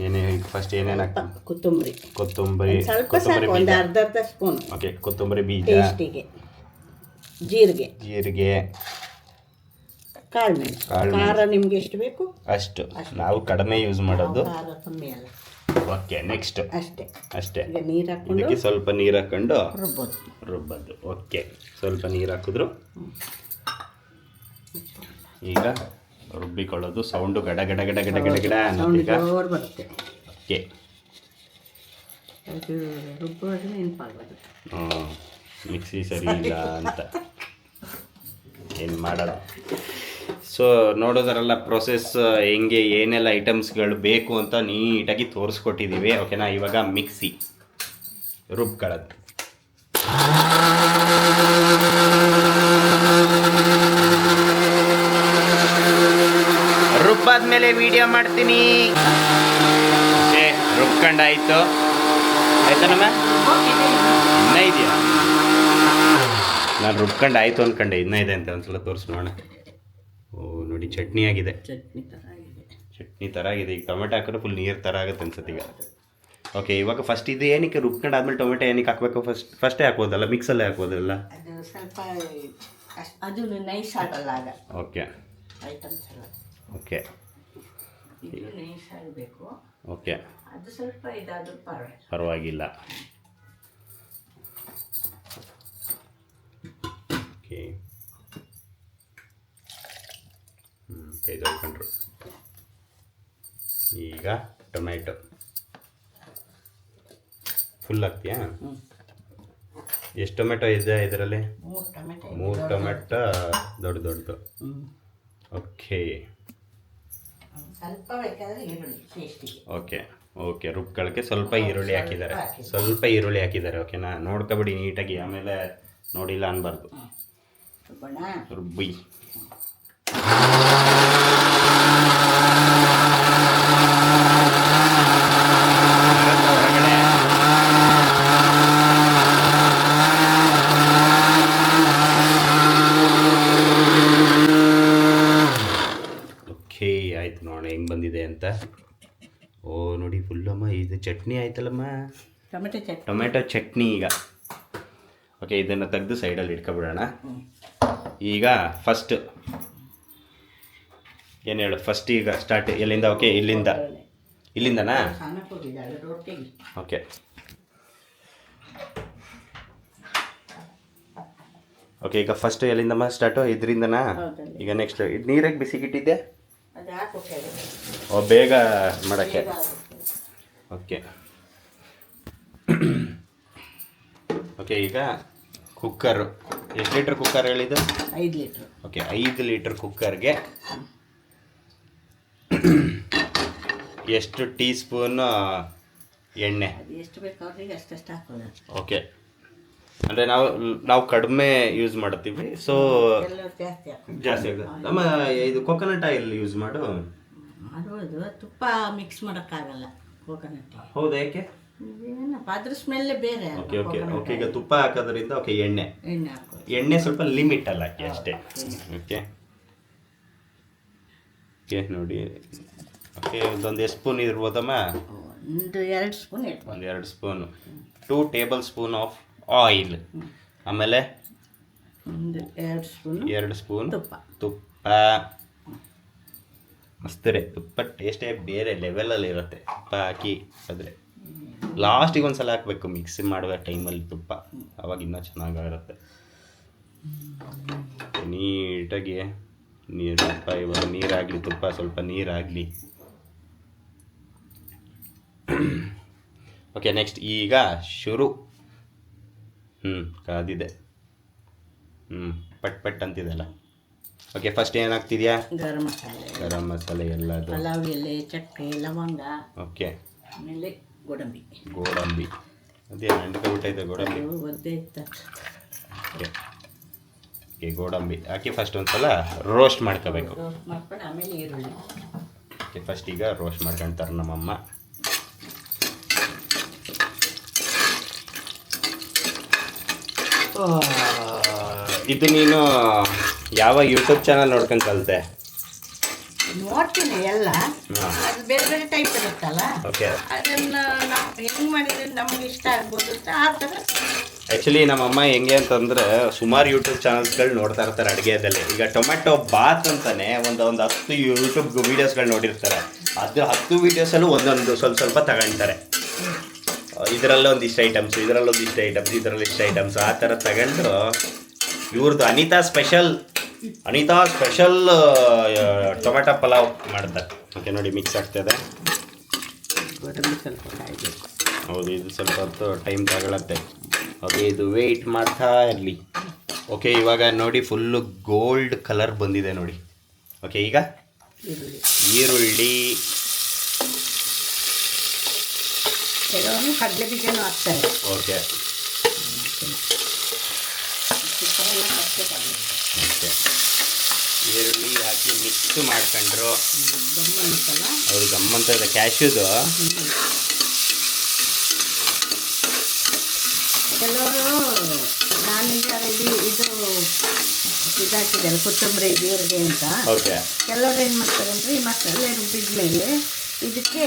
ಏನೇ ಫಸ್ಟ್ ಏನೇನು ಹಾಕ್ತೀನಿ? ಕೊತ್ತಂಬರಿ ಕೊತ್ತಂಬರಿ ಸ್ವಲ್ಪ ಕೊತ್ತಂಬರಿ ಸಾಕು, ಒಂದು ಬೀಜ. ಅರ್ಧ ಸ್ಪೂನ್. ಓಕೆ, ಕೊತ್ತಂಬರಿ ಬೀಜ, ಟೇಸ್ಟಿಗೆ ಜೀರಿಗೆ, ಜೀರಿಗೆ, ಕಾಳು ಮೆಣಸು. ಖಾರ ನಿಮ್ಗೆ ಎಷ್ಟು ಬೇಕು ಅಷ್ಟು. ನಾವು ಕಡಿಮೆ ಯೂಸ್ ಮಾಡೋದು. ಖಾರ ಕಮ್ಮಿ ಅಲ್ಲ. ಓಕೆ, ನೆಕ್ಸ್ಟ್ ಅಷ್ಟೇ. ಈಗ ನೀರು ಹಾಕೊಂಡು ಇದಕ್ಕೆ ಸ್ವಲ್ಪ ನೀರು ಹಾಕೊಂಡು ರುಬ್ಬೋದು. ಓಕೆ, ಸ್ವಲ್ಪ ನೀರು ಹಾಕಿದ್ರು. ಈಗ ರುಬ್ಬಿಕೊಳ್ಳೋದು. ಸೌಂಡು ಗಡ ಗಡ ಗಡ ಗಡ ಗಡ ಗಡ ಅನ್ನೋದೀಗ. ಜೋರು ಬರುತ್ತೆ. ಓಕೆ, ಅದು ರುಬ್ಬುವಾಗ ನೆನಪಾಗೋದು. ಮಿಕ್ಸಿ ಸರಿ ಇಲ್ಲ ಅಂತ ಏನು ಮಾಡೋದು. ಸೊ ನೋಡೋದರಲ್ಲ ಪ್ರೊಸೆಸ್ ಹೆಂಗೆ ಏನೆಲ್ಲ ಐಟಮ್ಸ್ಗಳು ಬೇಕು ಅಂತ ನೀಟಾಗಿ ತೋರಿಸ್ಕೊಟ್ಟಿದ್ದೀವಿ. ಓಕೆನಾ? ಇವಾಗ ಮಿಕ್ಸಿ ರುಬ್ಕೊಳ್ಳೋದು. ರುಬ್ಬಾದ್ಮೇಲೆ ವಿಡಿಯೋ ಮಾಡ್ತೀನಿ. ಓಕೆ, ರುಬ್ಕೊಂಡಾಯ್ತು. ಆಯ್ತಾ ನಮ್ಮ ಇನ್ನೂ ಇದೆಯಾ? ನಾನು ರುಬ್ಕೊಂಡು ಆಯಿತು ಅಂದ್ಕೊಂಡೆ, ಇನ್ನೂ ಇದೆ ಅಂತ ಒಂದ್ಸಲ ತೋರಿಸ್ಬೋಣ. ಓ ನೋಡಿ, ಚಟ್ನಿ ಆಗಿದೆ. ಚಟ್ನಿ ಥರ ಆಗಿದೆ. ಈಗ ಟೊಮೆಟೊ ಹಾಕಿದ್ರೆ ಫುಲ್ ನೀರು ಥರ ಆಗುತ್ತೆ ಅನ್ಸುತ್ತೆ ಈಗ. ಓಕೆ, ಇವಾಗ ಫಸ್ಟ್ ಇದು ಏನಕ್ಕೆ ರುಬ್ಕೊಂಡು ಆದ್ಮೇಲೆ ಟೊಮೆಟೊ ಏನಕ್ಕೆ ಹಾಕಬೇಕು? ಫಸ್ಟೇ ಹಾಕ್ಬೋದಲ್ಲ, ಮಿಕ್ಸಲ್ಲೇ ಹಾಕ್ಬೋದಲ್ಲ? ಅದು ಸ್ವಲ್ಪ ಅದು ನೈಸ್ ಆಗಲ್ಲ ಆಗ. ಓಕೆ, ಐಟಮ್ಸ್ ಎಲ್ಲ ಓಕೆ, ಇದು ನೈಸ್ ಆಗಬೇಕು. ಓಕೆ, ಅದು ಸ್ವಲ್ಪ ಇದಾದರೂ ಪರವಾಗಿಲ್ಲ. ಓಕೆ, ಕೈ ತೊಳ್ಕೊಂಡ್ರು. ಈಗ ಟೊಮೆಟೊ ಫುಲ್ ಹಾಕ್ತೀಯಾ? ಎಷ್ಟು ಟೊಮೆಟೊ ಇದೆ ಇದರಲ್ಲಿ? 3 ಟೊಮೆಟೊ ದೊಡ್ಡದು. ಓಕೆ, ಸ್ವಲ್ಪ ಬೇಕಾದರೆ ಈರುಳ್ಳಿ ಟೇಸ್ಟಿಗೆ. ಓಕೆ, ಓಕೆ, ರುಬ್ಕೊಳ್ಳೋಕ್ಕೆ ಸ್ವಲ್ಪ ಈರುಳ್ಳಿ ಹಾಕಿದ್ದಾರೆ. ಸ್ವಲ್ಪ ಈರುಳ್ಳಿ ಹಾಕಿದ್ದಾರೆ. ಓಕೆನಾ? ನೋಡ್ಕೊಬಿಡಿ ನೀಟಾಗಿ, ಆಮೇಲೆ ನೋಡಿಲ್ಲ ಅನ್ಬಾರ್ದು. ರುಬ್ಬಿ. ಓಕೆ, ಆಯ್ತು. ನೋಡೋಣ ಹೆಂಗೆ ಬಂದಿದೆ ಅಂತ. ಓ ನೋಡಿ, ಫುಲ್ಲಮ್ಮ ಇದು ಚಟ್ನಿ ಆಯ್ತಲ್ಲಮ್ಮ, ಟೊಮೆಟೊ ಚಟ್ನಿ. ಈಗ ಓಕೆ, ಇದನ್ನು ತೆಗೆದು ಸೈಡಲ್ಲಿ ಇಟ್ಕೊಬಿಡೋಣ. ಈಗ ಫಸ್ಟ್ ಏನು ಹೇಳು? ಫಸ್ಟ್ ಈಗ ಸ್ಟಾರ್ಟ್ ಎಲ್ಲಿಂದ? ಓಕೆ, ಇಲ್ಲಿಂದನಾ? ಓಕೆ, ಓಕೆ, ಈಗ ಫಸ್ಟ್ ಎಲ್ಲಿಂದಮ್ಮ ಸ್ಟಾರ್ಟು? ಇದರಿಂದನಾ? ಈಗ ನೆಕ್ಸ್ಟ್ ಇದು ನೀರಾಗಿ ಬಿಸಿಗಿಟ್ಟಿದ್ದೆ. ಓ, ಬೇಗ ಮಾಡೋಕ್ಕೆ. ಓಕೆ, ಓಕೆ, ಈಗ ಕುಕ್ಕರು. ಎಷ್ಟು ಲೀಟ್ರ್ ಕುಕ್ಕರ್ ಹೇಳಿದ್ದು? 5 ಲೀಟ್ರ್. ಓಕೆ, 5 ಲೀಟ್ರ್ ಕುಕ್ಕರ್ಗೆ ಎಷ್ಟು ಟೀ ಸ್ಪೂನ್ ಎಣ್ಣೆ? ಎಷ್ಟು ಬೇಕು ಅವ್ರಿಗೆ ಅಷ್ಟಷ್ಟು ಹಾಕೋದು. ಓಕೆ, ಅಂದರೆ ನಾವು ಕಡಿಮೆ ಯೂಸ್ ಮಾಡ್ತೀವಿ, ಸೊ ಜಾಸ್ತಿ ಆಗುತ್ತೆ. ನಮ್ಮ ಇದು ಕೊಕೊನಟ್ ಆಯಿಲ್ ಯೂಸ್ ಮಾಡು. ಮಾಡ್ಬೋದು, ತುಪ್ಪ ಮಿಕ್ಸ್ ಮಾಡೋಕ್ಕಾಗಲ್ಲ ಕೋಕೋನಟ್. ಹೌದಾ? ಯಾಕೆ? ಏನಪ್ಪ, ಅದ್ರ ಸ್ಮೆಲ್ಲೇ ಬೇರೆ. ಓಕೆ, ಓಕೆ, ಓಕೆ, ಈಗ ತುಪ್ಪ ಹಾಕೋದ್ರಿಂದ ಓಕೆ, ಎಣ್ಣೆ ಹಾಕೋದು. ಎಣ್ಣೆ ಸ್ವಲ್ಪ ಲಿಮಿಟ್ ಅಲ್ಲ ಹಾಕಿ ಅಷ್ಟೇ. ಓಕೆ, ಓಕೆ, ನೋಡಿ. ಓಕೆ, ಒಂದು ಎಷ್ಟು ಸ್ಪೂನ್ ಇರ್ಬೋದಮ್ಮ? ಒಂದು 2 ಸ್ಪೂನ್ ಇಟ್ಬೋದು. ಒಂದು 2 spoon. 2 table spoon of oil. ಆಮೇಲೆ 2 ಸ್ಪೂನ್ ತುಪ್ಪ. ಮಸ್ತ್ ತುಪ್ಪ ಟೇಸ್ಟೇ ಬೇರೆ ಲೆವೆಲಲ್ಲಿ ಇರುತ್ತೆ. ತುಪ್ಪ ಹಾಕಿ ಆದರೆ ಲಾಸ್ಟಿಗೆ ಒಂದು ಸಲ ಹಾಕಬೇಕು ಮಿಕ್ಸಿ ಮಾಡುವ ಟೈಮಲ್ಲಿ ತುಪ್ಪ, ಅವಾಗ ಇನ್ನೂ ಚೆನ್ನಾಗಿರುತ್ತೆ. ನೀಟಾಗಿ ತುಪ್ಪ, ಇವಾಗ ನೀರಾಗಲಿ, ತುಪ್ಪ ಸ್ವಲ್ಪ ನೀರಾಗಲಿ. ಓಕೆ, ನೆಕ್ಸ್ಟ್ ಈಗ ಶುರು. ಕಾದಿದೆ. ಪಟ್ ಪಟ್ ಅಂತಿದೆಲ್ಲ. ಓಕೆ, ಫಸ್ಟ್ ಏನು ಹಾಕ್ತಿದ್ಯಾ? ಗರಂ ಮಸಾಲೆ ಎಲ್ಲದು, ಪಲಾವ್ ಎಲೆ, ಚಕ್ಕೆ, ಲವಂಗ. ಓಕೆ, ಆಮೇಲೆ ಗೋಡಂಬಿ. ಅದೇ ಅಂಡ್ಕೊಂಡ್ಬಿಟ್ಟೈತೆ ಗೋಡಂಬಿ. ಓಕೆ, ಗೋಡಂಬಿ ಹಾಕಿ ಫಸ್ಟ್ ಒಂದು ಸಲ ರೋಸ್ಟ್ ಮಾಡ್ಕೋಬೇಕು. ಆಮೇಲೆ ಈರುಳ್ಳಿ. ಓಕೆ, ಫಸ್ಟ್ ಈಗ ರೋಸ್ಟ್ ಮಾಡ್ಕೊಳ್ತಾರೆ ನಮ್ಮಮ್ಮ. ಇದು ನೀನು ಯಾವ ಯೂಟ್ಯೂಬ್ ಚಾನಲ್ ನೋಡ್ಕೊಂಡು ಕಲಿತೆ? ನೋಡ್ತೀನಿ ಎಲ್ಲ, ಹಾಂ ಅದು ಬೇರೆ ಬೇರೆ ಟೈಪ್ ಇರುತ್ತಲ್ಲ, ಓಕೆ. ಅದನ್ನು ನಾವು ಹೆಂಗೆ ಮಾಡಿದ್ರೆ ನಮ್ಗೆ ಇಷ್ಟ ಆಗ್ಬೋದು ಅಂತ ಆ ಥರ. ಆ್ಯಕ್ಚುಲಿ ನಮ್ಮಮ್ಮ ಹೆಂಗೆ ಅಂತಂದರೆ ಸುಮಾರು ಯೂಟ್ಯೂಬ್ ಚಾನಲ್ಸ್ಗಳು ನೋಡ್ತಾ ಇರ್ತಾರೆ ಅಡುಗೆದಲ್ಲಿ. ಈಗ ಟೊಮೆಟೊ ಬಾತ್ ಅಂತಾನೆ ಒಂದು 10 ಯೂಟ್ಯೂಬ್ ವೀಡಿಯೋಸ್ಗಳು ನೋಡಿರ್ತಾರೆ. ಅದು 10 ವೀಡಿಯೋಸಲ್ಲೂ ಒಂದೊಂದು ಸ್ವಲ್ಪ ತಗೊಳ್ತಾರೆ. ಇದರಲ್ಲೂ ಒಂದಿಷ್ಟು ಐಟಮ್ಸು, ಇದರಲ್ಲೊಂದಿಷ್ಟು ಐಟಮ್ಸ್, ಇದರಲ್ಲಿ ಇಷ್ಟು ಐಟಮ್ಸ್, ಆ ಥರ ತಗೊಂಡು ಇವ್ರದ್ದು ಅನಿತಾ ಸ್ಪೆಷಲ್ ಟೊಮೆಟೊ ಪಲಾವ್ ಮಾಡ್ತಾರೆ. ಓಕೆ ನೋಡಿ, ಮಿಕ್ಸ್ ಆಗ್ತದೆ. ಗೊಡಂಬಿ ಸ್ವಲ್ಪ ಕಾಯ್ಬೇಕು. ಹೌದು, ಇದು ಸ್ವಲ್ಪ ಹೊತ್ತು ಟೈಮ್ ತಗೊಳತ್ತೆ. ಓಕೆ, ಇದು ವೆಯ್ಟ್ ಮಾಡ್ತಾ ಇರಲಿ. ಓಕೆ, ಇವಾಗ ನೋಡಿ ಫುಲ್ಲು ಗೋಲ್ಡ್ ಕಲರ್ ಬಂದಿದೆ ನೋಡಿ. ಓಕೆ, ಈಗ ಈರುಳ್ಳಿ, ಕೆಲವರು ಕಡಲೆ ಬೀಜನೂ ಹಾಕ್ತಾರೆ. ಓಕೆ ಓಕೆ, ಈರುಳ್ಳಿ ಹಾಕಿ ಮಿಕ್ಸ್ ಮಾಡ್ಕೊಂಡ್ರು. ಗಮ್ಮತ್ತಲ್ಲ. ಅವ್ರು ಗಮ್ಮಂತ ಇದೆ ಕ್ಯಾಶ್ಯೂದು. ಕೆಲವರು ನಾನೀಗ ಇದು ಇದಾಕಿದ್ದಾರೆ ಕೊತ್ತಂಬರಿ ದೇವ್ರಿಗೆ ಅಂತ. ಓಕೆ, ಕೆಲವರು ಏನು ಮಾಡ್ತಾರೆ ಅಂದರೆ ಈ ಮಸಾಲೆ ರುಬ್ಬಿದ ಮೇಲೆ ಇದಕ್ಕೆ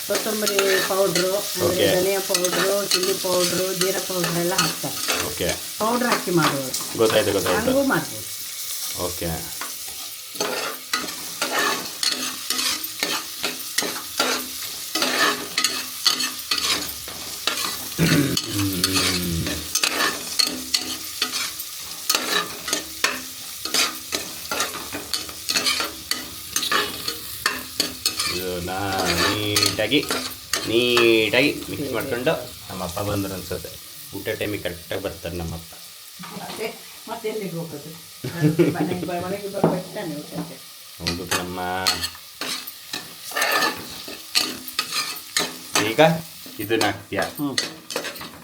ಕೊತ್ತಂಬರಿ ಪೌಡ್ರು, ಅಂದರೆ ಧನಿಯಾ ಪೌಡ್ರು, ಚಿಲ್ಲಿ ಪೌಡ್ರು, ಜೀರಾ ಪೌಡ್ರ್ ಎಲ್ಲ ಹಾಕ್ತಾರೆ. ಓಕೆ, ಪೌಡ್ರ್ ಹಾಕಿ ಮಾಡೋದು, ಗೊತ್ತಾಯ್ತು. ಹಂಗೂ ಮಾಡ್ಬೋದು. ಓಕೆ, ಇದನ್ನ ನೀಟಾಗಿ ಮಿಕ್ಸ್ ಮಾಡ್ಕೊಂಡು ನಮ್ಮಪ್ಪ ಬಂದರು ಅನ್ಸುತ್ತೆ. ಊಟ ಟೈಮಿಗೆ ಕರೆಕ್ಟಾಗಿ ಬರ್ತಾರೆ ನಮ್ಮಪ್ಪ. ಮತ್ತೆ ಎಲ್ಲಿಗೆ ಹೋಗೋದು, ಮನೆಗೆ ಬರ್ಬೇಕು ತಾನೆ ಊಟಕ್ಕೆ. ಹೌದು ನಮ್ಮ. ಈಗ ಇದನ್ನ ಹಾಕ್ತೀಯ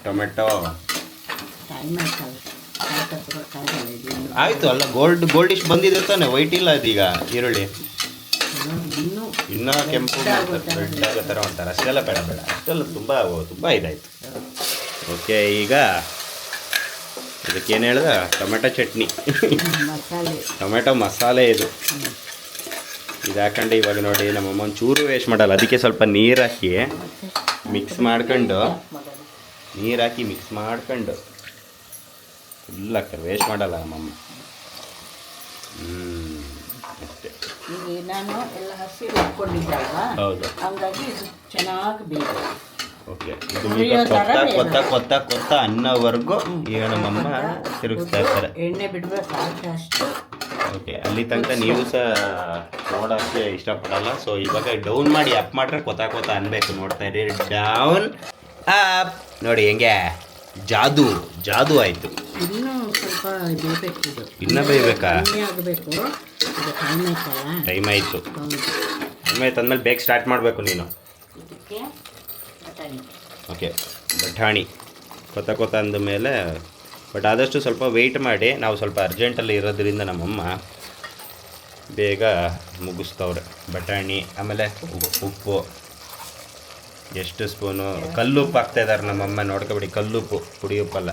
ಟೊಮೆಟೊ. ಆಯಿತು ಅಲ್ಲ, ಗೋಲ್ಡಿಶ್ ಬಂದಿದೆ ತಾನೆ, ವೈಟ್ ಇಲ್ಲ ಅದೀಗ. ಈರುಳ್ಳಿ ಇನ್ನೂ ಕೆಂಪು ರೆಡ್ ಆಗೋ ಥರ ಮಾಡ್ತಾರೆ. ಅಷ್ಟೆಲ್ಲ ಬೇಡ ಅಷ್ಟೆಲ್ಲ ತುಂಬ ಇದಾಯಿತು. ಓಕೆ, ಈಗ ಇದಕ್ಕೇನು ಹೇಳ್ದೆ, ಟೊಮೆಟೊ ಚಟ್ನಿ, ಟೊಮೆಟೊ ಮಸಾಲೆ ಇದು ಹಾಕೊಂಡು ಇವಾಗ ನೋಡಿ ನಮ್ಮಮ್ಮ ಒಂಚೂರು ವೇಸ್ಟ್ ಮಾಡಲ್ಲ. ಅದಕ್ಕೆ ಸ್ವಲ್ಪ ನೀರು ಹಾಕಿ ಮಿಕ್ಸ್ ಮಾಡ್ಕೊಂಡು ಫುಲ್ ಹಾಕ್ತಾರೆ, ವೇಸ್ಟ್ ಮಾಡಲ್ಲ ನಮ್ಮಮ್ಮ. ಅಷ್ಟೇ. ನಾನು ಎಲ್ಲ ಹಸಿ ಇಟ್ಕೊಂಡಿದ್ದಲ್ವಾ, ಹೌದು, ಹಂಗಾಗಿ ಇದು ಚೆನ್ನಾಗಿ ಬೇಕು. ಓಕೆ, ಇದು ಈಗ ಕೊತ್ತ ಅನ್ನೋವರೆಗೂ ಈಗ ನಮ್ಮಮ್ಮ ತಿರುಗಿಸ್ತಾ ಇರ್ತಾರೆ. ಎಣ್ಣೆ ಬಿಡಬೇಕು ಅಷ್ಟು. ಓಕೆ, ಅಲ್ಲಿ ತನಕ ನೀವು ಸಹ ನೋಡೋಕ್ಕೆ ಇಷ್ಟಪಡಲ್ಲ. ಸೊ ಇವಾಗ ಡೌನ್ ಮಾಡಿ ಅಪ್ ಮಾಡ್ರೆ ಕೊತ್ತ ಅನ್ಬೇಕು. ನೋಡ್ತಾ ಇರಿ, ಡೌನ್ ಅಪ್. ನೋಡಿ ಹೆಂಗೆ ಜಾದು ಆಯಿತು. ಇನ್ನೂ ಸ್ವಲ್ಪ ಬೇಯಬೇಕು, ಇದು ಇನ್ನೂ ಬೇಯಬೇಕಾ? ಕಮ್ಮಿ ಆಗಬೇಕು. ಇದು ಟೈಮ್ ಆಯ್ತಲ್ಲ, ಟೈಮ್ ಆಯಿತು. ಹೌದು. ಟೈಮ್ ಆಯ್ತು ಅಂದಮೇಲೆ ಬೇಗ ಸ್ಟಾರ್ಟ್ ಮಾಡಬೇಕು ನೀನು. ಇದಕ್ಕೆ ಬಟಾಣಿ. ಓಕೆ, ಬಟಾಣಿ ಕೊತ್ತ ಅಂದಮೇಲೆ, ಬಟ್ ಆದಷ್ಟು ಸ್ವಲ್ಪ ವೆಯ್ಟ್ ಮಾಡಿ. ನಾವು ಸ್ವಲ್ಪ ಅರ್ಜೆಂಟಲ್ಲಿ ಇರೋದ್ರಿಂದ ನಮ್ಮಮ್ಮ ಬೇಗ ಮುಗಿಸ್ತವ್ರೆ. ಬಟಾಣಿ, ಆಮೇಲೆ ಉಪ್ಪು ಎಷ್ಟು ಸ್ಪೂನು, ಕಲ್ಲುಪ್ಪು ಹಾಕ್ತಾಯಿದ್ದಾರೆ ನಮ್ಮಮ್ಮ, ನೋಡ್ಕೊಬಿಡಿ. ಕಲ್ಲುಪ್ಪು, ಪುಡಿ ಉಪ್ಪಲ್ಲ.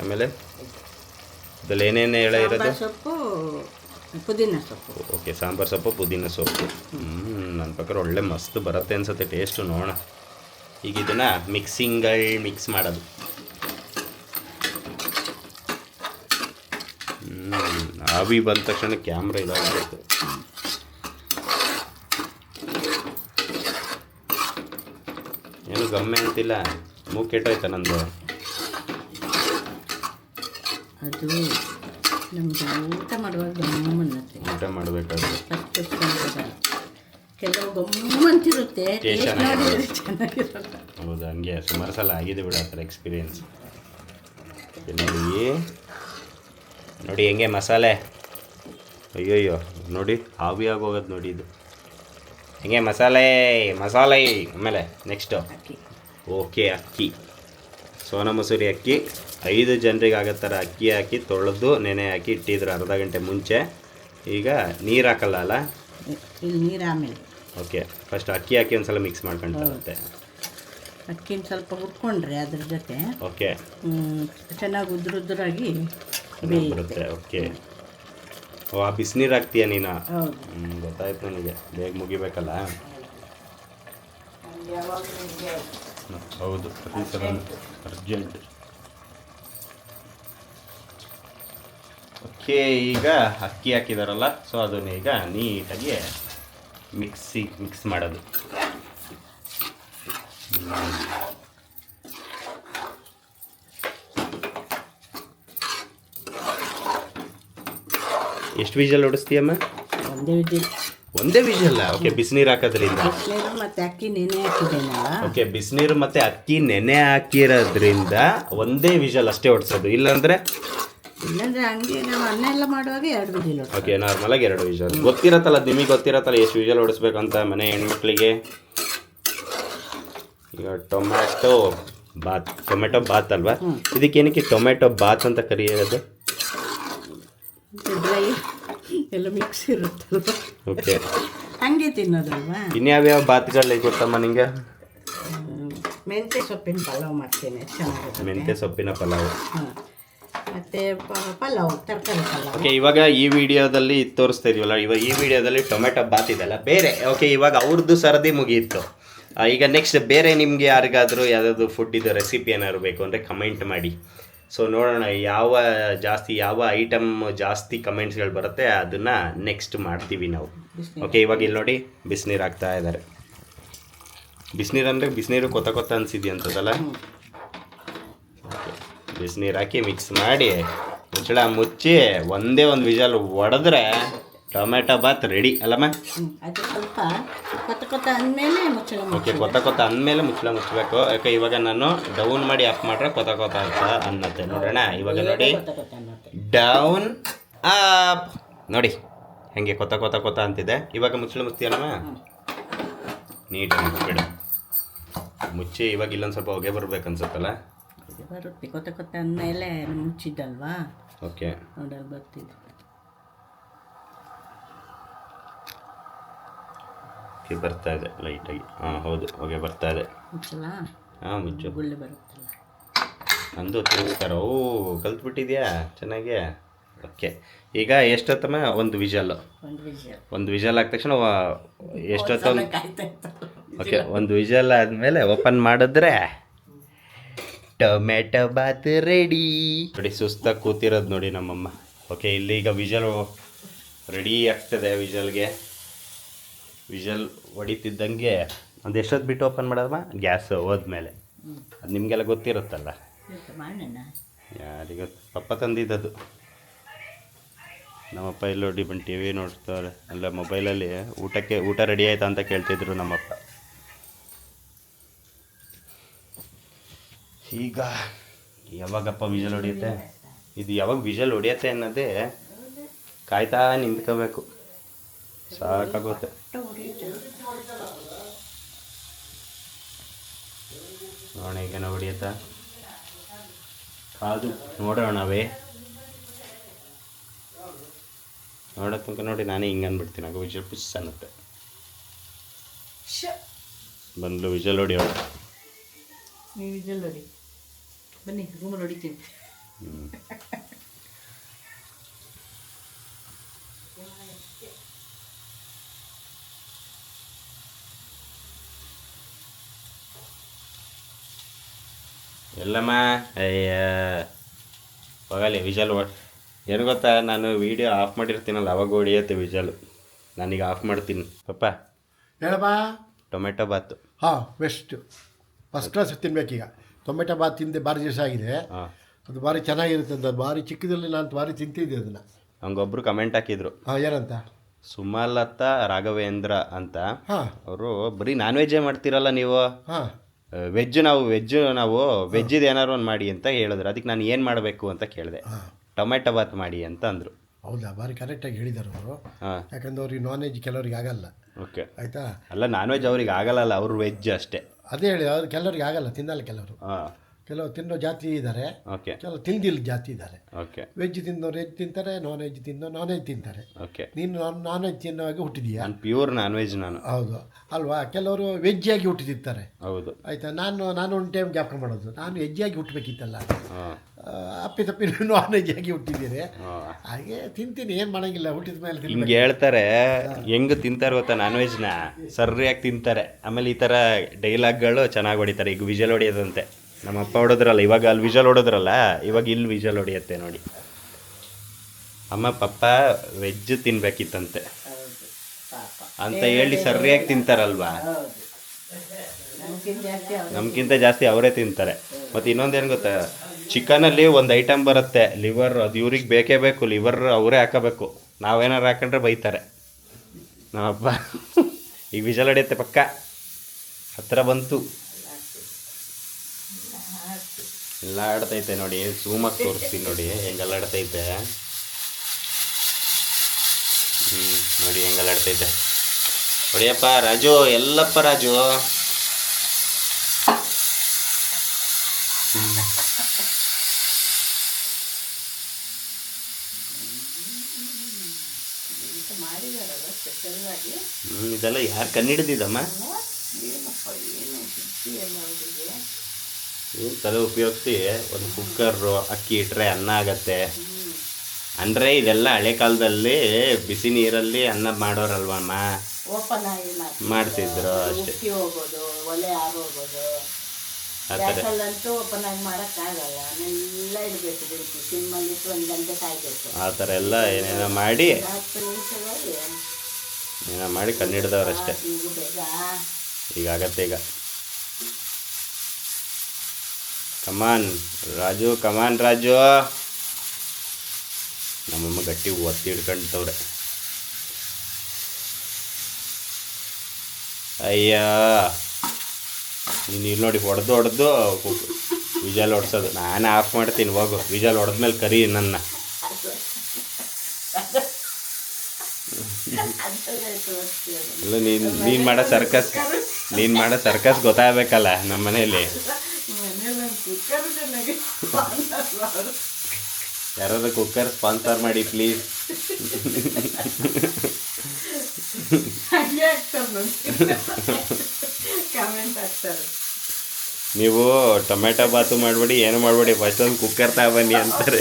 ಆಮೇಲೆ ಇದ್ರಲ್ಲಿ ಏನೇನು ಇರೋದು, ಸೊಪ್ಪು, ಪುದೀನ ಸೊಪ್ಪು. ಓಕೆ, ಸಾಂಬಾರು ಸೊಪ್ಪು, ಪುದೀನ ಸೊಪ್ಪು. ನನ್ನ ಪ್ರಕಾರ ಒಳ್ಳೆ ಮಸ್ತ್ ಬರುತ್ತೆ ಅನ್ಸುತ್ತೆ ಟೇಸ್ಟು. ನೋಡೋಣ ಈಗ ಇದನ್ನು ಮಿಕ್ಸ್ ಮಾಡೋದು. ಆವಿ ಬಂದ ತಕ್ಷಣ ಕ್ಯಾಮ್ರಾ ಇದಾಗಬೇಕು. ಏನು ಗಮ್ಮೆ ಅಂತಿಲ್ಲ, ಮೂಗು ಕೆಟ್ಟೋಯ್ತಾ ನಂದು. ಅದು ನಮ್ಗೆ ಊಟ ಮಾಡುವಾಗ ಗಮ್ಮನ್ನತ್ತೆ. ಊಟ ಮಾಡಬೇಕಾದ್ರೆ ಕೆಲವು ಗಮ್ಮಂತಿರುತ್ತೆ, ಚೆನ್ನಾಗಿರಲ್ಲ. ಚೆನ್ನಾಗಿರಲ್ಲ. ಹೌದು, ಹಂಗೆ ಸುಮಾರು ಸಲ ಆಗಿದೆ ಬಿಡ ಆ ಥರ ಎಕ್ಸ್ಪೀರಿಯೆನ್ಸ್. ನೋಡಿ ಹೆಂಗೆ ಮಸಾಲೆ, ಅಯ್ಯೋಯ್ಯೋ ನೋಡಿ ಆವಿಯಾಗಿ ಹೋಗೋದು ನೋಡಿ. ಇದು ಹೆಂಗೆ ಮಸಾಲೆ. ಆಮೇಲೆ ನೆಕ್ಸ್ಟು ಓಕೆ, ಅಕ್ಕಿ, ಸೋನಾ ಮಸೂರಿ ಅಕ್ಕಿ. 5 ಜನರಿಗೆ ಆಗೋ ಥರ ಅಕ್ಕಿ ಹಾಕಿ ತೊಳೆದು ನೆನೆ ಹಾಕಿ ಇಟ್ಟಿದ್ರು ಅರ್ಧ ಗಂಟೆ ಮುಂಚೆ. ಈಗ ನೀರು ಹಾಕಲ್ಲ ಅಲ್ಲ, ಇಲ್ಲಿ ನೀರು ಆಮೇಲೆ. ಓಕೆ, ಫಸ್ಟ್ ಅಕ್ಕಿ ಹಾಕಿ ಒಂದು ಸಲ ಮಿಕ್ಸ್ ಮಾಡ್ಕೊಂಡ್ರೆ ಅಕ್ಕಿನ ಸ್ವಲ್ಪ ಹುರ್ಕೊಂಡ್ರೆ ಅದ್ರ ಜೊತೆ ಓಕೆ ಚೆನ್ನಾಗಿ ಉದ್ರಾಗಿ ಬರುತ್ತೆ. ಓಕೆ ಓ ಆ ಬಿಸಿನೀರು ಹಾಕ್ತೀಯ ನೀನು? ಹೌದು. ಗೊತ್ತಾಯ್ತು ನನಗೆ, ಬೇಗ ಮುಗಿಬೇಕಲ್ಲ. ಹೌದು, ಪ್ರತಿ ಸಲ ಅರ್ಜೆಂಟ್. ಓಕೆ, ಈಗ ಅಕ್ಕಿ ಹಾಕಿದಾರಲ್ಲ, ಸೊ ಅದನ್ನ ಈಗ ನೀಟಾಗಿ ಮಿಕ್ಸ್ ಮಾಡೋದು. ಎಷ್ಟು ವಿಷಲ್ ಹೊಡಿಸ್ತೀಯಮ್ಮ? ಒಂದೇ ವಿಜಿಲ್. ಒಂದೇ ವಿಷಲ್ಲ? ಓಕೆ, ಬಿಸಿನೀರು ಹಾಕೋದ್ರಿಂದ. ಬಿಸಿನೀರು ಮತ್ತು ಅಕ್ಕಿ ನೆನೆ ಹಾಕಿದ್ದೇನಲ್ಲ. ಓಕೆ, ಬಿಸಿನೀರು ಮತ್ತು ಅಕ್ಕಿ ನೆನೆ ಹಾಕಿರೋದ್ರಿಂದ ಒಂದೇ ವಿಷಲ್ ಅಷ್ಟೇ ಹೊಡ್ಸೋದು, ಇಲ್ಲಾಂದರೆ? ಇಲ್ಲಾಂದ್ರೆ ಹಂಗೆ ನಾವು ಅನ್ನ ಎಲ್ಲ ಮಾಡುವಾಗ 2 ವಿಜಿಲ್. ಓಕೆ, ನಾರ್ಮಲಾಗಿ 2 ವಿಷಲ್. ಗೊತ್ತಿರತ್ತಲ್ಲ ನಿಮಗೆ, ಗೊತ್ತಿರತ್ತಲ್ಲ ಎಷ್ಟು ವಿಷಲ್ ಹೊಡಿಸ್ಬೇಕಂತ ಮನೆ ಹೆಣ್ಮಕ್ಳಿಗೆ. ಈಗ ಟೊಮ್ಯಾಟೊ ಬಾತ್ ಅಲ್ವಾ? ಇದಕ್ಕೇನಕ್ಕೆ ಟೊಮೆಟೊ ಬಾತ್ ಅಂತ ಕರೆಯೋದು? ಡ್ರೈ ಎಲ್ಲ ಮಿಕ್ಸ್ ಇರುತ್ತಲ್ವ, ಓಕೆ, ಹಂಗೆ ತಿನ್ನೋದಲ್ವಾ. ಇನ್ಯಾವ್ಯಾವ ಬಾತ್ಗಳು ಗೊತ್ತಮ್ಮ ನಿಂಗೆ? ಮೆಂತ್ಯ ಸೊಪ್ಪಿನ ಪಲಾವ್ ಮಾಡ್ತೇನೆ, ಚೆನ್ನಾಗಿರುತ್ತೆ. ಮೆಂತ್ಯ ಸೊಪ್ಪಿನ ಪಲಾವ್. ಹಾಂ, ಮತ್ತು ಪಲಾವ್, ತರಕಾರಿ ಪಲಾವ್. ಓಕೆ, ಇವಾಗ ಈ ವಿಡಿಯೋದಲ್ಲಿ ತೋರಿಸ್ತಾ ಇದೀವಲ್ಲ, ಇವಾಗ ಈ ವಿಡಿಯೋದಲ್ಲಿ ಟೊಮೆಟೊ ಬಾತ್ ಇದೆಲ್ಲ ಬೇರೆ. ಓಕೆ, ಇವಾಗ ಅವ್ರದ್ದು ಸರದಿ ಮುಗಿಯಿತು. ಈಗ ನೆಕ್ಸ್ಟ್ ಬೇರೆ ನಿಮಗೆ ಯಾರಿಗಾದರೂ ಯಾವುದಾದ್ರು ಫುಡ್ ಇದು ರೆಸಿಪಿ ಏನಾದ್ರು ಬೇಕು ಅಂದರೆ ಕಮೆಂಟ್ ಮಾಡಿ. ಸೊ ನೋಡೋಣ ಯಾವ ಐಟಮ್ ಜಾಸ್ತಿ ಕಮೆಂಟ್ಸ್ಗಳು ಬರುತ್ತೆ, ಅದನ್ನು ನೆಕ್ಸ್ಟ್ ಮಾಡ್ತೀವಿ ನಾವು. ಓಕೆ, ಇವಾಗ ಇಲ್ಲಿ ನೋಡಿ ಬಿಸಿನೀರು ಹಾಕ್ತಾ ಇದ್ದಾರೆ. ಬಿಸಿನೀರು ಅಂದರೆ ಬಿಸಿನೀರು ಕೊತ್ತ ಅನಿಸಿದ್ಯಂತದಲ್ಲ. ಓಕೆ, ಬಿಸಿನೀರು ಹಾಕಿ ಮಿಕ್ಸ್ ಮಾಡಿ ಮುಚ್ಚಳ ಮುಚ್ಚಿ ಒಂದೇ ಒಂದು ವಿಷಲ್ ಹೊಡೆದ್ರೆ ಟೊಮೆಟೊ ಬಾತ್ ರೆಡಿ ಅಲ್ಲಮ್ಮ? ಅದು ಸ್ವಲ್ಪ ಕೊತ್ತ ಅಂದಮೇಲೆ ಮುಚ್ಚಳ. ಓಕೆ, ಕೊತ್ತ ಅಂದಮೇಲೆ ಮುಚ್ಚಳ ಮುಚ್ಚಬೇಕು. ಯಾಕೆ ಇವಾಗ ನಾನು ಡೌನ್ ಮಾಡಿ ಅಪ್ ಮಾಡ್ರೆ ಕೊತ್ತ ಅಂತ ಅನ್ನತ್ತೆ. ನೋಡೋಣ ಇವಾಗ ನೋಡಿ, ಡೌನ್ ಅಪ್ ನೋಡಿ ಹೆಂಗೆ ಕೊತ್ತ ಅಂತಿದೆ. ಇವಾಗ ಮುಚ್ಚಳ ಮುಚ್ತೀಯಲ್ಲಮ್ಮ? ನೀಟಾಗಿ ಮುಚ್ಚಿಬಿಡು. ಮುಚ್ಚಿ ಇವಾಗ ಇಲ್ಲೊಂದು ಸ್ವಲ್ಪ ಹೊಗೆ ಬರ್ಬೇಕು ಅನ್ಸುತ್ತಲ್ಲ? ಬರುತ್ತೆ, ಕೊತ್ತ ಅಂದಮೇಲೆ ಮುಚ್ಚಿದ್ದಲ್ವಾ. ಓಕೆ, ನೋಡಲ್ಲಿ ಬರ್ತಿದೆ. ಓಕೆ, ಬರ್ತಾ ಇದೆ ಲೈಟಾಗಿ. ಹಾಂ ಹೌದು, ಹೊಗೆ ಬರ್ತಾ ಇದೆ. ಮುಚ್ಚಲ. ಹಾಂ ಮುಚ್ಚು. ಗುಳ್ಳೆ ಬರುತ್ತಲ್ಲ. ಅಂದು ತಿನ್ನಿಸ್ತಾರ. ಓ, ಕಲ್ತ್ಬಿಟ್ಟಿದ್ಯಾ ಚೆನ್ನಾಗಿ. ಓಕೆ, ಈಗ ಎಷ್ಟೊತ್ತಮ್ಮ? ಒಂದು ವಿಷಲ್ಲು. ಒಂದು ವಿಷಲ್ ಆದ ತಕ್ಷಣ ಎಷ್ಟೊತ್ತೊಂದು. ಓಕೆ, ಒಂದು ವಿಷಲ್ ಆದಮೇಲೆ ಓಪನ್ ಮಾಡಿದ್ರೆ ಟೊಮೆಟೊ ಬಾತ್ ರೆಡಿ. ನೋಡಿ ಸುಸ್ತಾಗಿ ಕೂತಿರೋದು ನೋಡಿ ನಮ್ಮಮ್ಮ. ಓಕೆ, ಇಲ್ಲಿ ಈಗ ವಿಷಲ್ ರೆಡಿ ಆಗ್ತದೆ. ವಿಷಲ್ ಹೊಡಿತಿದ್ದಂಗೆ ಒಂದು ಎಷ್ಟೊತ್ತು ಬಿಟ್ಟು ಓಪನ್ ಮಾಡೋದಮ್ಮ? ಗ್ಯಾಸ್ ಹೋದ್ಮೇಲೆ. ಅದು ನಿಮಗೆಲ್ಲ ಗೊತ್ತಿರುತ್ತಲ್ಲ. ಯಾರಿಗೊತ್ತು? ಪಪ್ಪ ತಂದಿದ್ದದು. ನಮ್ಮಪ್ಪ ಇಲ್ಲಿ ನೋಡಿ ಬಂದು ಟಿ ವಿ ನೋಡ್ತಾರೆ, ಅಲ್ಲ ಮೊಬೈಲಲ್ಲಿ ಊಟ ರೆಡಿ ಆಯ್ತಾ ಅಂತ ಕೇಳ್ತಿದ್ರು ನಮ್ಮಪ್ಪ. ಈಗ ಯಾವಾಗಪ್ಪ ವಿಷಲ್ ಹೊಡಿಯುತ್ತೆ? ಇದು ಯಾವಾಗ ವಿಷಲ್ ಹೊಡಿಯುತ್ತೆ ಅನ್ನೋದೇ ಕಾಯ್ತಾ ನಿಂತ್ಕೋಬೇಕು. ಸಾಕಾಗುತ್ತೆ. ನೋಡೋಣ ಈಗೇನೋ ಹೊಡಿಯುತ್ತಾ? ಕಾದು ನೋಡೋಣವೇ. ನೋಡೋ ತನಕ ನೋಡಿ ನಾನೇ ಹಿಂಗೆ ಅಂದ್ಬಿಡ್ತೀನಿ. ಆಗ ವಿಷಲ್ ಪುಸ್ ಅನ್ನತ್ತೆ. ಬಂದ್ಲು ವಿಷಲ್ ಹೊಡಿಯೋಣ. ನೀವು ವಿಷಲ್ ಹೊಡಿ, ಬನ್ನಿ ರೂಮಲ್ಲಿ ಹೊಡಿತೀನಿ. ಎಲ್ಲಮ್ಮ? ಅಯ್ಯ ಹೋಗಲಿ ವಿಷಲ್. ಏನು ಗೊತ್ತಾ, ನಾನು ವೀಡಿಯೋ ಆಫ್ ಮಾಡಿರ್ತೀನಲ್ಲ ಅವಾಗ ಹೊಡಿಯುತ್ತೆ ವಿಷಲು. ನಾನೀಗ ಆಫ್ ಮಾಡ್ತೀನಿ. ಪಪ್ಪ ಹೇಳಮ್ಮ. ಟೊಮೆಟೊ ಬಾತು. ಹಾಂ, ಫಸ್ಟ್ ಕ್ಲಾಸ್ ತಿನ್ಬೇಕೀಗ. ಟೊಮೆಟೊ ಬಾತ್ ತಿಂದೆ ಭಾರಿ ದಿವಸ ಆಗಿದೆ. ಹಾಂ, ಅದು ಭಾರಿ ಚೆನ್ನಾಗಿರುತ್ತೆ ಅಂತ. ಭಾರಿ ಚಿಕ್ಕದಲ್ಲಿ ನಾನು ಭಾರಿ ತಿಂತಿದ್ದೆ ಅದನ್ನು. ಹಂಗೊಬ್ರು ಕಮೆಂಟ್ ಹಾಕಿದ್ರು. ಹಾಂ, ಏನಂತ? ಸುಮಲತಾ ರಾಘವೇಂದ್ರ ಅಂತ. ಹಾಂ, ಅವರು ಬರೀ ನಾನ್ ವೆಜ್ಜೇ ಮಾಡ್ತೀರಲ್ಲ ನೀವು, ಹಾಂ, ನಾವು ವೆಜ್ಜಿದು ಏನಾರು ಒಂದು ಮಾಡಿ ಅಂತ ಹೇಳಿದ್ರು. ಅದಕ್ಕೆ ನಾನು ಏನು ಮಾಡಬೇಕು ಅಂತ ಕೇಳಿದೆ. ಟೊಮೆಟೊ ಬಾತ್ ಮಾಡಿ ಅಂತ ಅಂದರು. ಹೌದಾ? ಭಾರಿ ಕರೆಕ್ಟಾಗಿ ಹೇಳಿದ್ದಾರೆ ಅವರು. ಹಾಂ, ಯಾಕಂದ್ರೆ ಅವ್ರಿಗೆ ನಾನ್ ವೆಜ್ ಕೆಲವ್ರಿಗೆ ಆಗಲ್ಲ. ಓಕೆ, ಆಯಿತಾ? ಅಲ್ಲ ನಾನ್ ವೆಜ್ ಅವ್ರಿಗೆ ಆಗಲ್ಲ, ಅವರು ವೆಜ್ ಅಷ್ಟೇ. ಅದೇ ಹೇಳಿ, ಅವ್ರು ಕೆಲವ್ರಿಗೆ ಆಗಲ್ಲ, ತಿನ್ನಲ್ಲ ಕೆಲವರು. ಹಾಂ, ಕೆಲವು ತಿನ್ನೋ ಜಾತಿ ಇದ್ದಾರೆ, ಓಕೆ ಕೆಲವು ತಿಂದಿಲ್ಲ ಜಾತಿ ಇದ್ದಾರೆ. ಓಕೆ ವೆಜ್ ತಿನ್ನೋರು ವೆಜ್ ತಿಂತಾರೆ, ನಾನ್ ವೆಜ್ ನಾನ್ ವೆಜ್ ತಿಂತಾರೆ. ಓಕೆ. ನೀನು ನಾನ್ ವೆಜ್ ತಿನ್ನೋವಾಗ ಹುಟ್ಟಿದೀಯಾ? ನಾನು ಪ್ಯೂರ್ ನಾನ್ ವೆಜ್ ನಾನು. ಹೌದು ಅಲ್ವಾ? ಕೆಲವರು ವೆಜ್ ಆಗಿ ಹುಟ್ಟಿದಿರ್ತಾರೆ. ಹೌದು. ಆಯಿತಾ? ನಾನು ಒಂದು ಟೈಮ್ ಜ್ಞಾಪಕ ಮಾಡೋದು, ನಾನು ವೆಜ್ ಆಗಿ ಹುಟ್ಟಬೇಕಿತ್ತಲ್ಲ. ಹಾಂ, ಅಪ್ಪಿತಪ್ಪಿ ನಾನ್ ವೆಜ್ ಆಗಿ ಹುಟ್ಟಿದ್ದೀರಿ. ಹಾಗೆ ತಿಂತೀನಿ, ಏನು ಮಾಡೋಂಗಿಲ್ಲ, ಹುಟ್ಟಿದ ಮೇಲೆ ತಿಂತೀನಿ. ಹಿಂಗೆ ಹೇಳ್ತಾರೆ, ಹೆಂಗೆ ತಿಂತಾರೆ ಗೊತ್ತಾ ನಾನ್ ವೆಜ್ನ, ಸರಿಯಾಗಿ ತಿಂತಾರೆ. ಆಮೇಲೆ ಈ ಥರ ಡೈಲಾಗ್ಗಳು ಚೆನ್ನಾಗಿ ಹೊಡಿತಾರೆ. ಈಗ ವಿಜಲ್ ಹೊಡಿಯೋದಂತೆ, ನಮ್ಮ ಅಪ್ಪ ಹೊಡೋದ್ರಲ್ಲ ಇವಾಗ, ಅಲ್ಲಿ ವಿಜಲ್ ಹೊಡೋದ್ರಲ್ಲ ಇವಾಗ ಇಲ್ಲಿ ವಿಜಲ್ ಹೊಡಿಯತ್ತೆ ನೋಡಿ. ಅಮ್ಮ ಪಪ್ಪ ವೆಜ್ ತಿನ್ಬೇಕಿತ್ತಂತೆ ಹೌದು ಪಾಪ. ಅಂತ ಹೇಳಿ ಸರಿಯಾಗಿ ತಿಂತಾರಲ್ವಾ. ನಮ್ಗಿಂತ ಜಾಸ್ತಿ ಅವ್ರು. ನಮ್ಗಿಂತ ಜಾಸ್ತಿ ಅವರೇ ತಿಂತಾರೆ. ಮತ್ತು ಇನ್ನೊಂದೇನು ಗೊತ್ತಾ, ಚಿಕನಲ್ಲಿ ಒಂದು ಐಟಮ್ ಬರುತ್ತೆ ಲಿವರ್, ಅದು ಇವ್ರಿಗೆ ಬೇಕೇ ಬೇಕು, ಲಿವರ್ ಅವರೇ ಹಾಕೋಬೇಕು. ನಾವೇನಾರು ಹಾಕೊಂಡ್ರೆ ಬೈತಾರೆ ನಮ್ಮಪ್ಪ. ಈಗ ವಿಜಲ್ ಹೊಡೆಯುತ್ತೆ ಪಕ್ಕ, ಹತ್ರ ಬಂತು, ಎಲ್ಲ ಆಡ್ತೈತೆ ನೋಡಿ. ಝೂಮಾಗಿ ತೋರಿಸ್ತೀನಿ ನೋಡಿ ಹೆಂಗೆಲ್ಲ ಆಡ್ತೈತೆ. ನೋಡಿ ಹೆಂಗೆಲ್ಲ ಆಡ್ತೈತೆ. ಹೊಡಿಯಪ್ಪ ರಾಜು, ಎಲ್ಲಪ್ಪ ರಾಜು. ಮಾಡಿದಾರಲ್ಲ ಸ್ಪೆಷಲ್ಲಾಗಿ. ಇದೆಲ್ಲ ಯಾರು ಕಣ್ಣಿಡ್ದಿದ್ದಮ್ಮ? ಏನಪ್ಪ ಏನು ಸುದ್ದಿ ಎಲ್ಲ ಅವರಿಗೆ. ಏನು ತಲೆ ಉಪಯೋಗಿಸಿ ಒಂದು ಕುಕ್ಕರು ಅಕ್ಕಿ ಇಟ್ಟರೆ ಅನ್ನ ಆಗತ್ತೆ. ಅಂದರೆ ಇದೆಲ್ಲ ಹಳೆ ಕಾಲದಲ್ಲಿ ಬಿಸಿ ನೀರಲ್ಲಿ ಅನ್ನ ಮಾಡೋರಲ್ವಮ್ಮ, ಓಪನ್ ಆಗಿ ಮಾಡ್ತಿದ್ರು ಅಷ್ಟೇ. ಉಕ್ಕಿ ಹೋಗೋದು, ಒಲೆ ಆರೋಗೋದು. ಆ ಥರ ಗ್ಯಾಸಲ್ಲಂತೂ ಓಪನ್ ಆಗಿ ಮಾಡೋಕ್ಕಾಗಲ್ಲ, ಎಲ್ಲ ಇಡಬೇಕು, ಬೆಳಿಗ್ಗೆ ಸಿಮ್ಮಲ್ಲಿ ಇಟ್ಟು 1 ಗಂಟೆ ಕಾಯ್ಬೇಕು. ಆ ಥರ ಎಲ್ಲ ಏನೇನೋ ಮಾಡಿ 10 ನಿಮಿಷದಲ್ಲಿ ಏನೋ ಮಾಡಿ ಕಣ್ಣಿಡ್ದವ್ರಷ್ಟೇ. ಈಗ ಬೇಗ ಈಗ ಆಗತ್ತೆ. ಈಗ ಕಮಾನ್ ರಾಜು, ಕಮಾನ್ ರಾಜು. ನಮ್ಮಮ್ಮ ಗಟ್ಟಿ ಒತ್ತಿ ಹಿಡ್ಕೊಂಡವ್ರೆ. ಅಯ್ಯ ನೀನು ಇಲ್ಲಿ ನೋಡಿ, ಹೊಡೆದು ವಿಜಲ್ ಹೊಡ್ಸೋದು. ನಾನು ಆಫ್ ಮಾಡ್ತೀನಿ ಹೋಗು. ವಿಜಲ್ ಹೊಡೆದ್ಮೇಲೆ ಕರಿ ನನ್ನ. ಇಲ್ಲ ನೀನು ಮಾಡೋ ಸರ್ಕಸ್ ಗೊತ್ತಾಗಬೇಕಲ್ಲ ನಮ್ಮ ಮನೇಲಿ. ಯಾರಾದ್ರೂ ಕುಕ್ಕರ್ ಸ್ಪಾನ್ಸರ್ ಮಾಡಿ ಪ್ಲೀಸ್. ಕಮೆಂಟ್ ಹಾಕ್ತಾರೆ. ನೀವು ಟೊಮೆಟೊ ಬಾತು ಮಾಡಬೇಡಿ, ಏನು ಮಾಡಬೇಡಿ, ಫಸ್ಟ್ ಒಂದು ಕುಕ್ಕರ್ ತಗೊಬನ್ನಿ ಅಂತಾರೆ.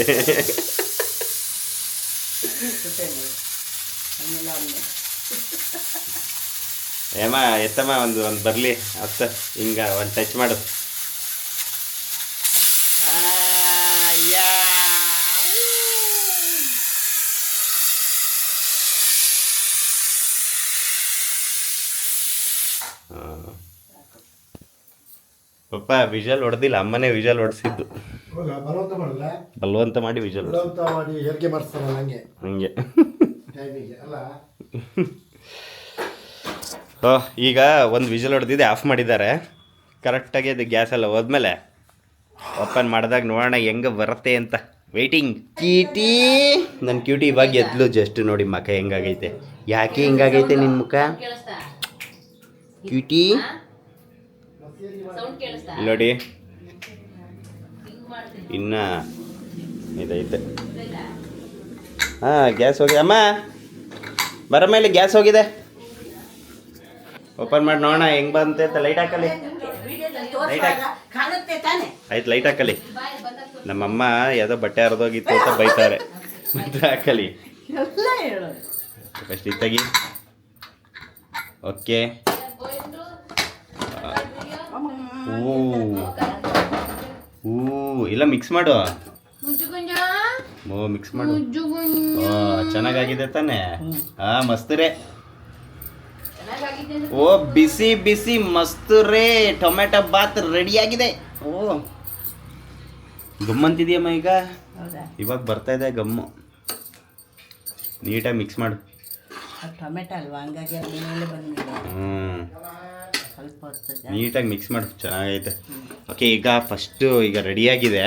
ಏಮ್ಮ ಎತ್ತಮ್ಮ, ಒಂದು ಬರಲಿ ಹತ್ತ, ಹಿಂಗೆ ಒಂದು ಟಚ್ ಮಾಡು. ಪಪ್ಪ ವಿಜಲ್ ಹೊಡೆದಿಲ್ಲ, ಅಮ್ಮನೇ ವಿಜಲ್ ಹೊಡೆಸಿದ್ದು. ಬಲವಂತ ಮಾಡಲ್ಲ, ಬಲವಂತ ಮಾಡಿ ವಿಜಲ್ ಬಲವಂತ ಮಾಡಿ ಹೆರಿಗೆ ಮಾಡಿಸ್ತಾರಲ್ಲ ಹಂಗೆ ಹಂಗೆ. ಟೈಮಿಗೆ ಅಲ್ಲ. ಈಗ ಒಂದು ವಿಜಲ್ ಹೊಡೆದಿದ್ದೆ, ಆಫ್ ಮಾಡಿದ್ದಾರೆ. ಕರೆಕ್ಟಾಗಿ ಅದು ಗ್ಯಾಸ್ ಎಲ್ಲ ಹೋದ್ಮೇಲೆ ಓಪನ್ ಮಾಡಿದಾಗ ನೋಡೋಣ ಹೆಂಗೆ ಬರುತ್ತೆ ಅಂತ. ವೆಯ್ಟಿಂಗ್. ಕ್ಯೂಟಿ, ನನ್ನ ಕ್ಯೂಟಿ ಇವಾಗ ಎದ್ಲು ಜಸ್ಟ್ ನೋಡಿ ಮುಖ ಹೆಂಗಾಗೈತೆ. ಯಾಕೆ ಹಿಂಗಾಗೈತೆ ನಿನ್ನ ಮುಖ ಕೇಳಿಸ್ತಾ? ಕ್ಯೂಟಿ? ಸೌಂಡ್ ಕೇಳಿಸ್ತಾ? ನೋಡಿ ಹಿಂಗ್ ಮಾಡ್ತೀನಿ. ಇನ್ನು ಇದೈತೆ. ಹಾಂ, ಗ್ಯಾಸ್ ಹೋಗಿದೆ ಅಮ್ಮ, ಬರೋ ಮೇಲೆ ಗ್ಯಾಸ್ ಹೋಗಿದೆ. ಓಪನ್ ಮಾಡಿ ನೋಡೋಣ ಹೆಂಗೆ ಬಂತೆ ಅಂತ. ಲೈಟ್ ಹಾಕಲಿ, ಕಾಣುತ್ತೆ ತಾನೆ. ಆಯ್ತು ಲೈಟ್ ಹಾಕಲಿ. ನಮ್ಮಮ್ಮ ಯಾವುದೋ ಬಟ್ಟೆ ಹರಿದೋಗಿತ್ತು ಅಂತ ಬೈತಾರೆ. ಮತ್ತೆ ಹಾಕಲಿ ಎಲ್ಲ ಹೇಳೋದು. ಫಸ್ಟ್ ಇತ್ತಾಗಿ. ಓಕೆ. ಇಲ್ಲ ಮಿಕ್ಸ್ ಮಾಡು. ಮಿಕ್ಸ್ ಮಾಡು. ಚೆನ್ನಾಗಾಗಿದೆ ತಾನೆ? ಮಸ್ತ್ ರೇ. ಓ ಬಿಸಿ ಬಿಸಿ ಮಸ್ತ್ ರೇ, ಟೊಮೆಟೊ ಬಾತ್ ರೆಡಿಯಾಗಿದೆ. ಓ ಗಮ್ಮಂತಿದೆಯಮ್ಮ ಈಗ. ಇವಾಗ ಬರ್ತಾ ಇದೆ ಗಮ್ಮು. ನೀಟಾಗಿ ಮಿಕ್ಸ್ ಮಾಡು. ಟೊಮೆಟೊ ಅಲ್ವಾ, ಹಂಗಾಗಿ ಅದು ಮೇಲೆ ಬಂದಿದೆ. ಸ್ವಲ್ಪ ಹೊತ್ತು ನೀಟಾಗಿ ಮಿಕ್ಸ್ ಮಾಡು, ಚೆನ್ನಾಗೈತೆ. ಓಕೆ, ಈಗ ಫಸ್ಟು ಈಗ ರೆಡಿಯಾಗಿದೆ.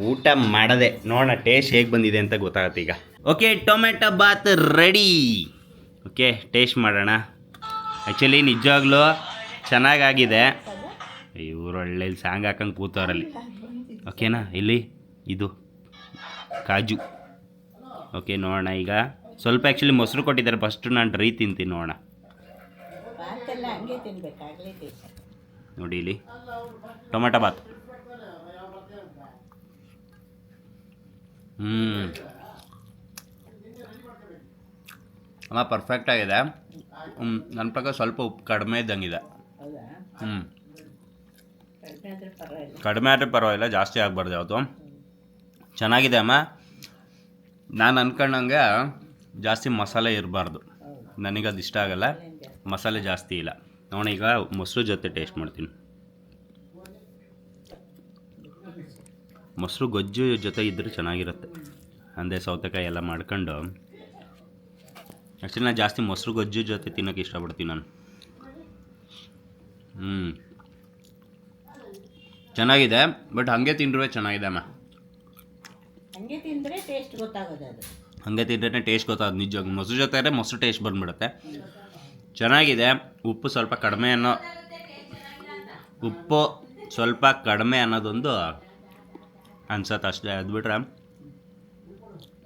ಊಟ ಮಾಡದೆ ನೋಡೋಣ ಟೇಸ್ಟ್ ಹೇಗೆ ಬಂದಿದೆ ಅಂತ ಗೊತ್ತಾಗುತ್ತೆ ಈಗ. Okay, tomato bath ready. Okay, taste ಮಾಡೋಣ. ಆ್ಯಕ್ಚುಲಿ ನಿಜವಾಗ್ಲೂ ಚೆನ್ನಾಗಾಗಿದೆ. ಇವರು ಒಳ್ಳೆ ಸಾಂಗ್ ಹಾಕಂಗೆ ಕೂತವ್ರಲ್ಲಿ. ಓಕೆನಾ, ಇಲ್ಲಿ ಇದು ಕಾಜು. ಓಕೆ, ನೋಡೋಣ ಈಗ. ಸ್ವಲ್ಪ ಆ್ಯಕ್ಚುಲಿ ಮೊಸರು ಕೊಟ್ಟಿದ್ದಾರೆ. ಫಸ್ಟು ನಾನು ಡ್ರೈ ತಿಂತೀನಿ, ನೋಡೋಣ. ಬಾತೆಲ್ಲ ಹಂಗೆ ತಿನ್ಬೇಕಾಗ್ಲಿ. ನೋಡಿ ಇಲ್ಲಿ ಟೊಮೆಟೊ ಬಾತ್. ಅಮ್ಮ ಪರ್ಫೆಕ್ಟಾಗಿದೆ. ನನ್ನ ಪ್ರಕಾರ ಸ್ವಲ್ಪ ಉಪ್ಪು ಕಡಿಮೆ ಇದ್ದಂಗಿದೆ. ಹೌದಾ? ಕಡಿಮೆ ಆದರೆ ಪರವಾಗಿಲ್ಲ. ಕಡಿಮೆ ಆದರೆ ಪರವಾಗಿಲ್ಲ, ಜಾಸ್ತಿ ಆಗಬಾರ್ದು ಯಾವುದು. ಚೆನ್ನಾಗಿದೆ ಅಮ್ಮ. ನಾನು ಅನ್ಕೊಂಡಂಗೆ ಜಾಸ್ತಿ ಮಸಾಲೆ ಇರಬಾರ್ದು, ನನಗದು ಇಷ್ಟ ಆಗಲ್ಲ. ಮಸಾಲೆ ಜಾಸ್ತಿ ಇಲ್ಲ. ನೋಡಿ ಈಗ ಮೊಸರು ಜೊತೆ ಟೇಸ್ಟ್ ಮಾಡ್ತೀನಿ. ಮೊಸರು ಗೊಜ್ಜು ಜೊತೆ ಇದ್ದರೆ ಚೆನ್ನಾಗಿರುತ್ತೆ. ಅಂದೆ ಸೌತೆಕಾಯಿ ಎಲ್ಲ ಮಾಡ್ಕೊಂಡು ಆ್ಯಕ್ಚುಲಿ ನಾನು ಜಾಸ್ತಿ ಮೊಸರು ಗೊಜ್ಜು ಜೊತೆ ತಿನ್ನೋಕ್ಕೆ ಇಷ್ಟಪಡ್ತೀನಿ ನಾನು. ಚೆನ್ನಾಗಿದೆ, ಬಟ್ ಹಾಗೆ ತಿಂದ್ರೆ ಚೆನ್ನಾಗಿದೆ ಅಮ್ಮ. ಹಂಗೆ ತಿಂದರೆ ಟೇಸ್ಟ್ ಗೊತ್ತಾಗೋದು ಅದು. ಹಾಗೆ ತಿಂದ್ರೆ ಟೇಸ್ಟ್ ಗೊತ್ತಾಗೋದು ನಿಜವಾಗಿ. ಮೊಸರು ಜೊತೆ ಆದರೆ ಮೊಸರು ಟೇಸ್ಟ್ ಬಂದ್ಬಿಡುತ್ತೆ. ಚೆನ್ನಾಗಿದೆ. ಉಪ್ಪು ಸ್ವಲ್ಪ ಕಡಿಮೆ ಅನ್ನೋದೊಂದು ಅನ್ಸತ್ತೆ ಅಷ್ಟೇ. ಅದು ಬಿಟ್ರೆ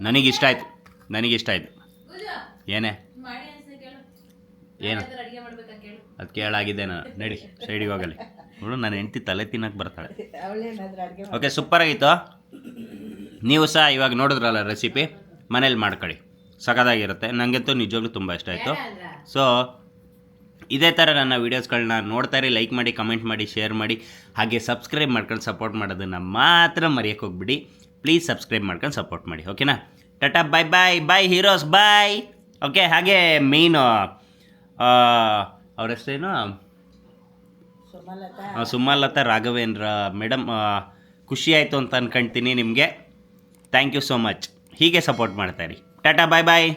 ನನಗಿಷ್ಟ ಆಯಿತು. ಏನೇ ಏನು ಅದು ಕೇಳಾಗಿದೆ. ನಾನು ನಡಿ ಸೈಡಿಗೆ ಹೋಗಲಿ ನೋಡು, ನನ್ನ ಹೆಂಡ್ತಿ ತಲೆ ತಿನ್ನಕ್ಕೆ ಬರ್ತಾಳೆ. ಅವಳೇನಾದ್ರೂ ಅಡುಗೆ ಓಕೆ, ಸೂಪರಾಗಿತ್ತು. ನೀವು ಸಹ ಇವಾಗ ನೋಡಿದ್ರಲ್ಲ ರೆಸಿಪಿ, ಮನೇಲಿ ಮಾಡ್ಕೊಳ್ಳಿ, ಸಖತ್ತಾಗಿರುತ್ತೆ. ನನಗಂತೂ ನಿಜವಾಗ್ಲೂ ತುಂಬ ಇಷ್ಟ ಆಯಿತು. ಸೊ ಇದೇ ಥರ ನನ್ನ ವೀಡಿಯೋಸ್ಗಳನ್ನ ನೋಡ್ತಾ ಇರಿ. ಲೈಕ್ ಮಾಡಿ, ಕಮೆಂಟ್ ಮಾಡಿ, ಶೇರ್ ಮಾಡಿ, ಹಾಗೆ ಸಬ್ಸ್ಕ್ರೈಬ್ ಮಾಡ್ಕೊಂಡು ಸಪೋರ್ಟ್ ಮಾಡೋದನ್ನು ಮಾತ್ರ ಮರೆಯೋಕ್ಕೆ ಹೋಗ್ಬಿಡಿ. ಪ್ಲೀಸ್ ಸಬ್ಸ್ಕ್ರೈಬ್ ಮಾಡ್ಕೊಂಡು ಸಪೋರ್ಟ್ ಮಾಡಿ. ಓಕೆನಾ? ಟಾಟಾ, ಬಾಯ್ ಬಾಯ್ ಬಾಯ್ ಹೀರೋಸ್, ಬಾಯ್. ಓಕೆ, ಹಾಗೆ ಮೇಯ್ನು ಅವ್ರ ಹೆಸರೇನು, ಸುಮಲತಾ ರಾಘವೇಂದ್ರ ಮೇಡಮ್, ಖುಷಿ ಆಯಿತು ಅಂತ ಅನ್ಕೊಳ್ತೀನಿ ನಿಮಗೆ. Thank you so much. ಹೀಗೆ ಸಪೋರ್ಟ್ ಮಾಡ್ತಾಯಿರಿ. ಟಾಟಾ, ಬಾಯ್ ಬಾಯ್.